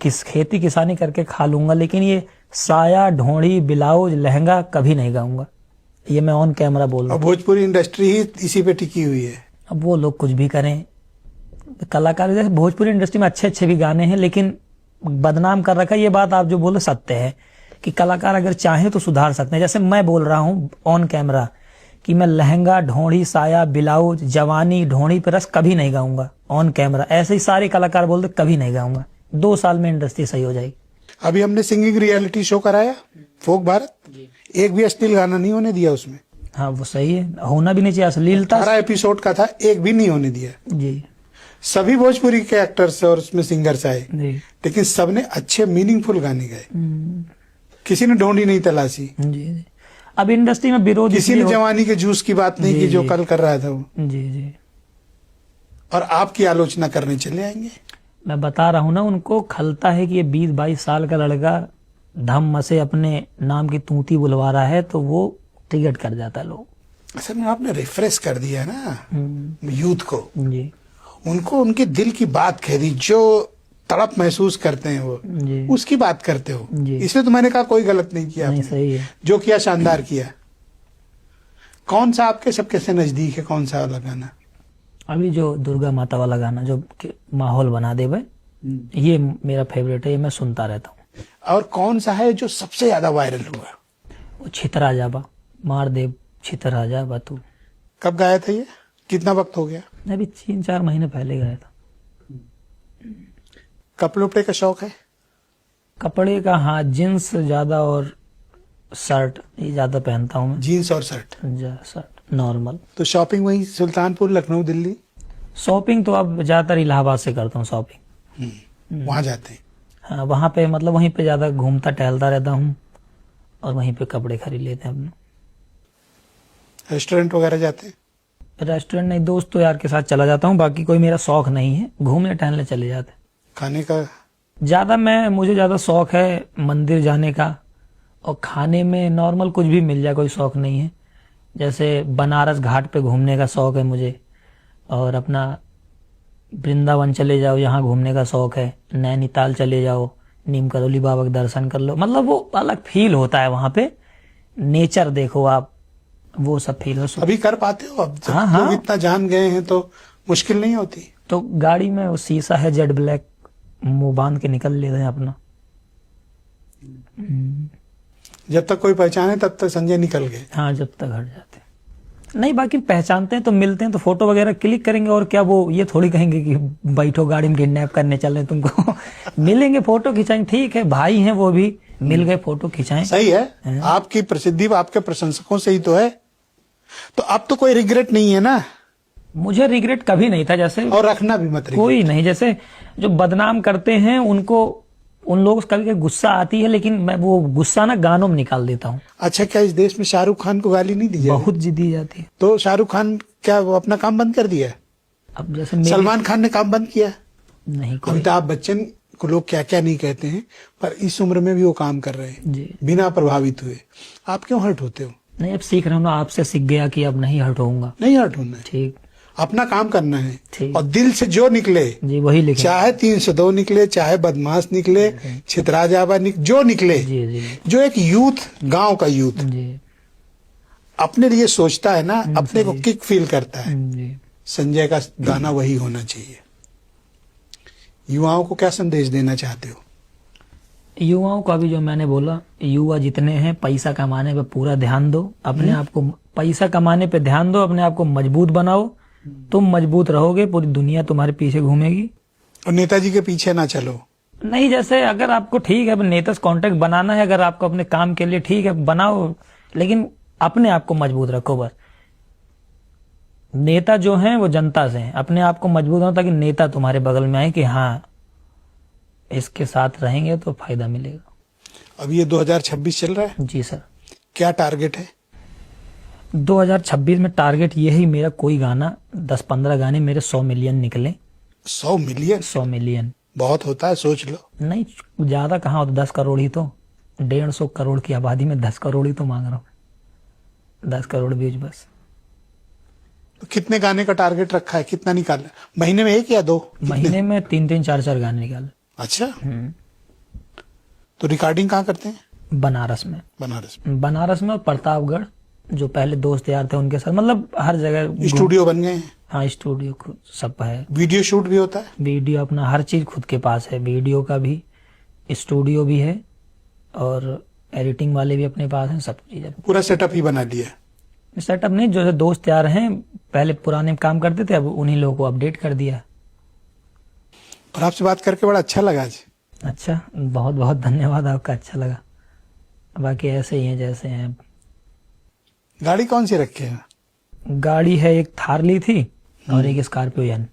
किस खेती किसानी करके खा लूंगा, लेकिन ये साया ढोड़ी ब्लाउज लहंगा कभी नहीं गाऊंगा। ये मैं ऑन कैमरा बोल रहा और भोजपुरी इंडस्ट्री ही इसी पे टिकी हुई है। हूं। अब वो लोग कुछ भी करें, कलाकार जैसे भोजपुरी इंडस्ट्री में अच्छे अच्छे भी गाने हैं, लेकिन बदनाम कर रखा है। ये बात आप जो बोले सत्य है कि कलाकार अगर चाहे तो सुधार सकते हैं। जैसे मैं बोल रहा हूं ऑन कैमरा कि मैं लहंगा ढोड़ी साया ब्लाउज जवानी ढोड़ी पे रस कभी नहीं गाऊंगा ऑन कैमरा। ऐसे ही सारे कलाकार बोलते कभी नहीं गाऊंगा। 2 साल में इंडस्ट्री सही हो जाएगी। अभी हमने सिंगिंग रियलिटी शो कराया फोक भारत, एक भी अश्लील गाना नहीं होने दिया उसमें। हाँ वो सही है, होना भी नहीं चाहिए अश्लीलता। 18 एपिसोड का था, एक भी नहीं होने दिया। जी सभी भोजपुरी के एक्टर्स और उसमें सिंगर्स आए, जी लेकिन सबने अच्छे मीनिंगफुल गाने गाए। किसी ने ढोंडी नहीं तलाशी, जी जी। अब इंडस्ट्री में विरोध किसी ने जवानी के जूस की बात नहीं जी, की जो जी। कल कर रहा था वो, जी जी। और आपकी आलोचना करने चले आएंगे। मैं बता रहा हूँ ना, उनको खलता है कि ये 20-22 साल का लड़का धम मसे अपने नाम की तूती बुलवा रहा है, तो वो टिकट कर जाता है लोग। असल में आपने रिफ्रेश कर दिया ना यूथ को, जी उनको उनके दिल की बात कह दी, जो तड़प महसूस करते हैं वो, जी उसकी बात करते हो। जी। इसलिए तो मैंने कहा कोई गलत नहीं किया नहीं आपने। सही है। जो किया शानदार किया। कौन सा आपके सबके से नजदीक है, कौन सा वाला गाना? अभी जो दुर्गा माता वाला गाना जो माहौल बना दे भाई, ये मेरा फेवरेट है, ये मैं सुनता रहता हूँ। और कौन सा है जो सबसे ज्यादा वायरल हुआ? वो छितरा जाबा, मार दे छितरा जाबा तू। कब गाया था ये, कितना वक्त हो गया? अभी 3-4 महीने पहले गया था। कपड़े उपड़े का शौक है? कपड़े का हाँ, जींस ज्यादा और शर्ट ये ज्यादा पहनता हूँ मैं। जीन्स और शर्ट। Shirt normal. तो शॉपिंग वही सुल्तानपुर, लखनऊ, दिल्ली? शॉपिंग तो अब ज्यादातर इलाहाबाद से करता हूँ शॉपिंग। वहां जाते हैं? हाँ वहाँ पे मतलब वहीं पे ज्यादा घूमता टहलता रहता हूँ और वहीं पे कपड़े खरीद लेते हैं अपने। रेस्टोरेंट वगैरह जाते हैं? रेस्टोरेंट नहीं, दोस्त तो यार के साथ चला जाता हूँ, बाकी कोई मेरा शौक नहीं है, घूमने टहलने चले जाते हैं। खाने का? मुझे ज्यादा शौक है मंदिर जाने का, और खाने में नॉर्मल कुछ भी मिल जाए कोई शौक नहीं है। जैसे बनारस घाट पे घूमने का शौक है मुझे, और अपना वृंदावन चले जाओ, यहाँ घूमने का शौक है। नैनीताल चले जाओ, नीम करोली बाबा का दर्शन कर लो, मतलब वो अलग फील होता है वहां पे, नेचर देखो आप, वो सब फील हो। अभी कर पाते हो अब? जब हाँ, लोग इतना जान गए हैं तो मुश्किल नहीं होती? तो गाड़ी में वो शीशा है जेड ब्लैक, मुंह बांध के निकल लेते हैं अपना। जब तक कोई पहचाने तब तक संजय निकल गए। हाँ जब तक हट जाते नहीं, बाकी पहचानते हैं तो मिलते हैं तो फोटो वगैरह क्लिक करेंगे, और क्या वो ये थोड़ी कहेंगे कि बैठो गाड़ी में किडनैप करने चल रहे तुमको। मिलेंगे फोटो खिंचाएंगे, ठीक है भाई हैं वो भी, मिल गए फोटो खिंचाएं। सही है, आपकी प्रसिद्धि आपके प्रशंसकों से ही तो है, तो अब तो कोई रिग्रेट नहीं है ना? मुझे रिग्रेट कभी नहीं था, जैसे और रखना भी मत regret। कोई नहीं, जैसे जो बदनाम करते हैं उनको, उन लोगों से कभी गुस्सा आती है, लेकिन मैं वो गुस्सा ना गानों में निकाल देता हूँ। अच्छा, क्या इस देश में शाहरुख खान को गाली नहीं दी जाए? बहुत जिद्दी जाती है। तो शाहरुख खान क्या वो अपना काम बंद कर दिया? अब जैसे मेरे सलमान खान ने काम बंद किया? नहीं कोई। अमिताभ बच्चन को लोग क्या क्या नहीं कहते हैं, पर इस उम्र में भी वो काम कर रहे हैं जी बिना प्रभावित हुए। आप क्यों हर्ट होते हो? नहीं, अब सीख रहा हूँ ना, आपसे सीख गया कि अब नहीं हट होऊंगा। नहीं हर्ट होना है, ठीक अपना काम करना है, ठीक। और दिल से जो निकले, जी वही लिखे। चाहे 302 निकले, चाहे बदमाश निकले, छितरा जाबा जो निकले, जी जी जो एक यूथ, गांव का यूथ जी अपने लिए सोचता है ना, अपने को किक फील करता है, जी। संजय का गाना वही होना चाहिए। युवाओं को क्या संदेश देना चाहते हो? युवाओं को अभी जो मैंने बोला, युवा जितने हैं पैसा कमाने पे पूरा ध्यान दो, अपने आप को पैसा कमाने पे ध्यान दो, अपने आप को मजबूत बनाओ, तुम मजबूत रहोगे, पूरी दुनिया तुम्हारे पीछे घूमेगी। और नेताजी के पीछे ना चलो। नहीं, जैसे अगर आपको ठीक है नेता से कांटेक्ट बनाना है, अगर आपको अपने काम के लिए ठीक है बनाओ, लेकिन अपने आप को मजबूत रखो बस। नेता जो हैं वो जनता से हैं, अपने आप को मजबूत रखो ताकि नेता तुम्हारे बगल में आए कि हाँ इसके साथ रहेंगे तो फायदा मिलेगा। अब ये 2026 चल रहा है, जी सर। क्या टारगेट है? 2026 में टारगेट यही मेरा, कोई गाना 10-15 गाने मेरे 100 मिलियन निकले। 100 मिलियन? 100 मिलियन बहुत होता है, सोच लो। नहीं, ज्यादा कहाँ होता, 10 करोड़ ही तो, 150 करोड़ की आबादी में 10 करोड़ ही तो मांग रहा हूँ, 10 करोड़ व्यूज बस। तो कितने गाने का टारगेट रखा है, कितना निकालना? महीने में 1 या 2? महीने में 3-3, 4-4 गाने निकाले। अच्छा, तो रिकॉर्डिंग कहाँ करते हैं? बनारस में। बनारस में और प्रतापगढ़, जो पहले दोस्त यार थे उनके साथ, मतलब हर जगह स्टूडियो बन गए हैं? हाँ, स्टूडियो खुद सब है। वीडियो शूट भी होता है? वीडियो अपना हर चीज खुद के पास है, वीडियो का भी, स्टूडियो भी है, और एडिटिंग वाले भी अपने पास हैं, सब चीज। पूरा सेटअप ही बना दिया? सेटअप नहीं, जो दोस्त यार हैं पहले पुराने काम करते थे, अब उन्हीं लोगों को अपडेट कर दिया। और आपसे बात करके बड़ा अच्छा लगा आज। अच्छा, बहुत बहुत धन्यवाद आपका, अच्छा लगा। बाकी ऐसे ही हैं जैसे हैं। गाड़ी कौन सी रखे हैं? गाड़ी है, एक थार ली थी और एक स्कॉर्पियो एन।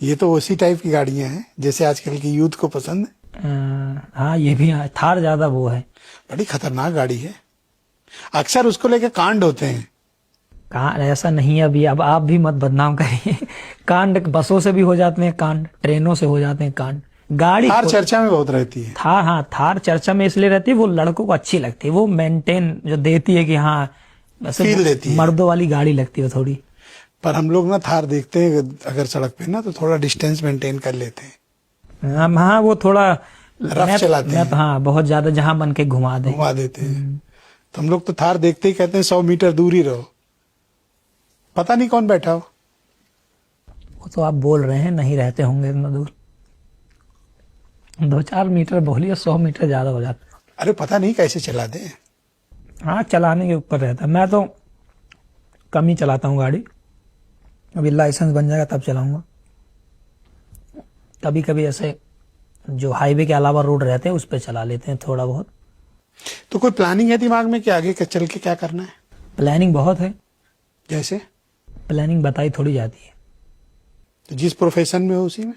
ये तो उसी टाइप की गाड़ियां हैं जैसे आजकल की यूथ को पसंद है। हाँ, ये भी थार ज्यादा वो है। बड़ी खतरनाक गाड़ी है, अक्सर उसको लेकर कांड होते हैं। कांड ऐसा नहीं है अभी, अब आप भी मत बदनाम करिए। कांड बसों से भी हो जाते हैं कांड, ट्रेनों से हो जाते हैं कांड। गाड़ी थार चर्चा में बहुत रहती है। थार, हाँ, थार चर्चा में इसलिए रहती है, वो लड़कों को अच्छी लगती है, वो मेंटेन जो देती है कि हाँ फील देती है, मर्दों वाली गाड़ी लगती है थोड़ी। पर हम लोग ना थार देखते हैं अगर सड़क पे ना, तो थोड़ा डिस्टेंस मेंटेन कर लेते हैं। हाँ, वो थोड़ा रफ चलाते हैं। हाँ, बहुत ज्यादा, जहां मन के घुमा देते हैं। तो हम लोग तो थार देखते ही कहते हैं 100 मीटर दूर ही रहो, पता नहीं कौन बैठा हो। वो तो आप बोल रहे हैं, नहीं रहते होंगे इतना दूर, 2-4 मीटर बोलिए, 100 मीटर ज्यादा हो जाता। अरे पता नहीं कैसे चला दे। हाँ, चलाने के ऊपर रहता है। मैं तो कम ही चलाता हूँ गाड़ी, अभी लाइसेंस बन जाएगा तब चलाऊंगा। कभी कभी ऐसे जो हाईवे के अलावा रोड रहते हैं उस पर चला लेते हैं थोड़ा बहुत। तो कोई प्लानिंग है दिमाग में कि आगे चल के क्या करना है? प्लानिंग बहुत है। जैसे? प्लानिंग बताई थोड़ी जाती है। तो जिस प्रोफेशन में हो उसी में?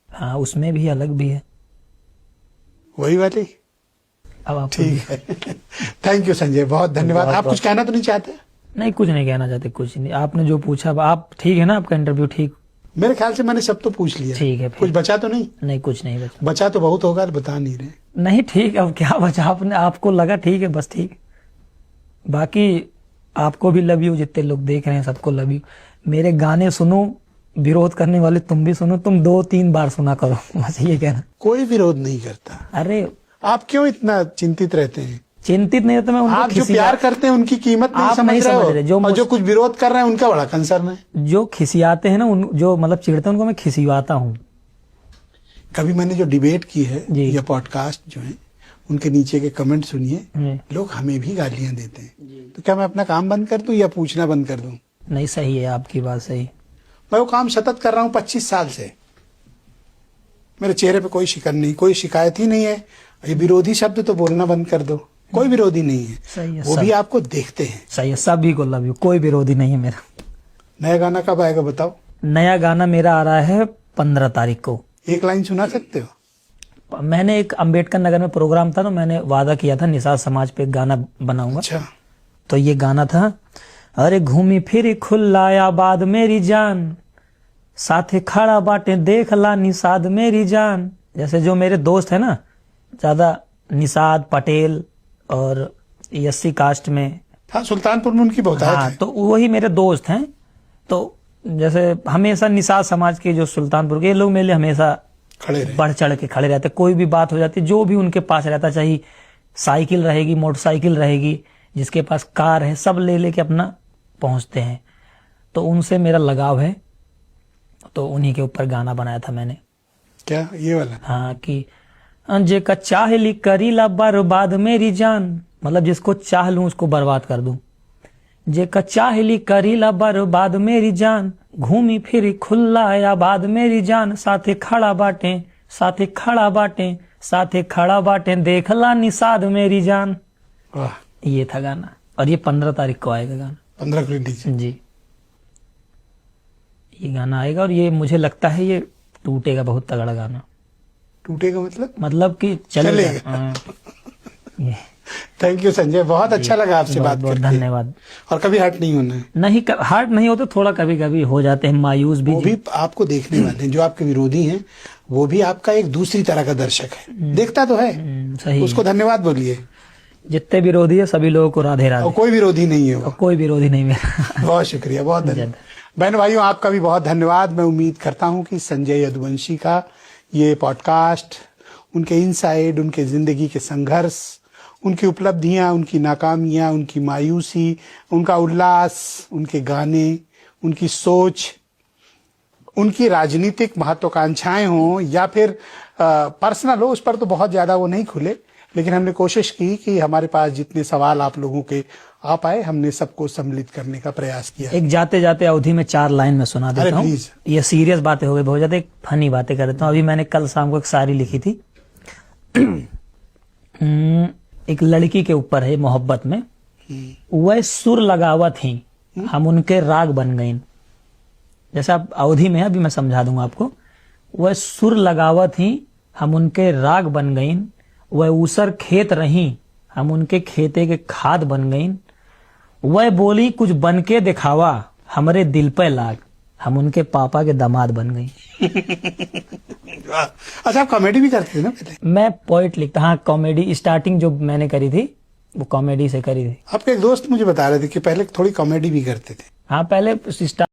हाँ, उसमें भी अलग भी है, वही वाली। अब आप ठीक है। थैंक यू संजय, बहुत धन्यवाद। आप कुछ कहना तो नहीं चाहते? नहीं, कुछ नहीं कहना चाहते, कुछ नहीं। आपने जो पूछा, आप ठीक है ना, आपका इंटरव्यू ठीक? मेरे ख्याल से मैंने सब तो पूछ लिया। ठीक है, कुछ बचा तो नहीं? नहीं, कुछ नहीं बचा। बचा तो बहुत होगा, बता नहीं रहे। नहीं, ठीक, अब क्या बचा, आपने, आपको लगा ठीक है, बस ठीक। बाकी आपको भी लव यू, जितने लोग देख रहे हैं सबको लव यू। मेरे गाने सुनो, विरोध करने वाले तुम भी सुनो, तुम 2-3 बार सुना करो, बस ये कहना। कोई विरोध नहीं करता। अरे आप क्यों इतना चिंतित रहते हैं? चिंतित नहीं होता मैं, उनको आप जो प्यार करते हैं उनकी कीमत नहीं समझ रहे हो, और जो कुछ विरोध कर रहे हैं उनका बड़ा कंसर्न है। जो खिसियाते हैं ना, जो मतलब चिढ़ते हैं, उनको मैं खिसियाता हूँ। कभी मैंने जो डिबेट की है या पॉडकास्ट जो है, उनके नीचे के कमेंट सुनिए, लोग हमें भी गालियां देते हैं। तो क्या मैं अपना काम बंद कर दूं या पूछना बंद कर दूं? नहीं, सही है आपकी बात, सही। मैं वो काम सतत कर रहा हूं 25 साल से, मेरे चेहरे पे कोई शिकन नहीं, कोई शिकायत ही नहीं है। ये विरोधी शब्द तो बोलना बंद कर दो, कोई विरोधी नहीं है। सही है, वो भी आपको देखते हैं। सही है, सभी को लव यू, कोई विरोधी नहीं है मेरा। नया गाना कब आएगा बताओ? नया गाना मेरा आ रहा है 15 तारीख को। एक लाइन सुना सकते हो? मैंने एक अंबेडकर नगर में प्रोग्राम था, तो मैंने वादा किया था निषाद समाज पे गाना बनाऊंगा। अच्छा। तो ये गाना था, अरे घूमी फिरी खुला आबाद मेरी जान, साथे खड़ा बाटे देख ला निषाद मेरी जान। जैसे जो मेरे दोस्त है ना, ज्यादा निषाद पटेल और एससी कास्ट में, हाँ, सुल्तानपुर में उनकी बहुत हाँ, तो वही मेरे दोस्त हैं। तो जैसे हमेशा निषाद समाज के जो सुल्तानपुर के लोग मेरे लिए हमेशा खड़े बढ़ चढ़ के खड़े रहते। कोई भी बात हो जाती, जो भी उनके पास रहता, चाहे साइकिल रहेगी, मोटरसाइकिल रहेगी, जिसके पास कार है, सब ले लेके अपना पहुंचते हैं। तो उनसे मेरा लगाव है, तो उन्हीं के ऊपर गाना बनाया था मैंने। क्या ये वाला? हाँ, कि जे का चाहली करीला बर्बाद मेरी जान, मतलब जिसको चाह लूं उसको बर्बाद कर दूं। जे का चाहली करीला बर्बाद मेरी जान, घूमी फिरी खुल्ला आबाद मेरी जान, साथे खड़ा बाटे, साथे खड़ा बाटे, साथे खड़ा बाटे, देख ला निषाद मेरी जान। वाह, ये था गाना, और ये 15 तारीख को आएगा गाना। 15 को रिलीज। जी, ये गाना आएगा और ये मुझे लगता है ये टूटेगा, बहुत तगड़ा गाना। टूटेगा मतलब कि चलेगा। हाँ, ये थैंक यू संजय, बहुत अच्छा लगा आपसे बात बहुत करके। धन्यवाद। और कभी हर्ट नहीं होना है। नहीं, हार्ट नहीं होते, थोड़ा कभी कभी हो जाते हैं मायूस भी। वो भी आपको देखने वाले हैं, जो आपके विरोधी हैं वो भी आपका एक दूसरी तरह का दर्शक है, देखता तो है। सही, उसको धन्यवाद बोलिए। जितने विरोधी है सभी लोगों को राधे राधे। और कोई विरोधी नहीं है वो। और कोई विरोधी नहीं मेरा। बहुत शुक्रिया, बहुत धन्यवाद। बहन भाइयों, आपका भी बहुत धन्यवाद। मैं उम्मीद करता हूं कि संजय यदुवंशी का ये पॉडकास्ट उनके इनसाइड, उनके जिंदगी के संघर्ष, उनकी उपलब्धियां, उनकी नाकामियां, उनकी मायूसी, उनका उल्लास, उनके गाने, उनकी सोच, उनकी राजनीतिक महत्वाकांक्षाएं हों या फिर पर्सनल हो, उस पर तो बहुत ज्यादा वो नहीं खुले, लेकिन हमने कोशिश की कि हमारे पास जितने सवाल आप लोगों के आ पाए, हमने सबको सम्मिलित करने का प्रयास किया। एक जाते जाते अवधि में 4 लाइन में सुना देता हूँ। प्लीज। ये सीरियस बातें हो गई बहुत ज्यादा, एक फनी बातें कर देता हूँ। अभी मैंने कल शाम को एक शायरी लिखी थी। एक लड़की के ऊपर है, मोहब्बत में। वह सुर लगावत ही हम उनके राग बन गईं। जैसा आप अवधि में है, अभी मैं समझा दूंगा आपको। वह सुर लगावत ही हम उनके राग बन गईं, वह ऊसर खेत रही हम उनके खेते के खाद बन गईं, वह बोली कुछ बन के दिखावा हमरे दिल पे लाग, हम उनके पापा के दामाद बन गई। अच्छा, आप कॉमेडी भी करते थे ना पहले? मैं पोइट लिखता। हाँ, कॉमेडी स्टार्टिंग जो मैंने करी थी वो कॉमेडी से करी थी। आपके एक दोस्त मुझे बता रहे थे कि पहले थोड़ी कॉमेडी भी करते थे। हाँ, पहले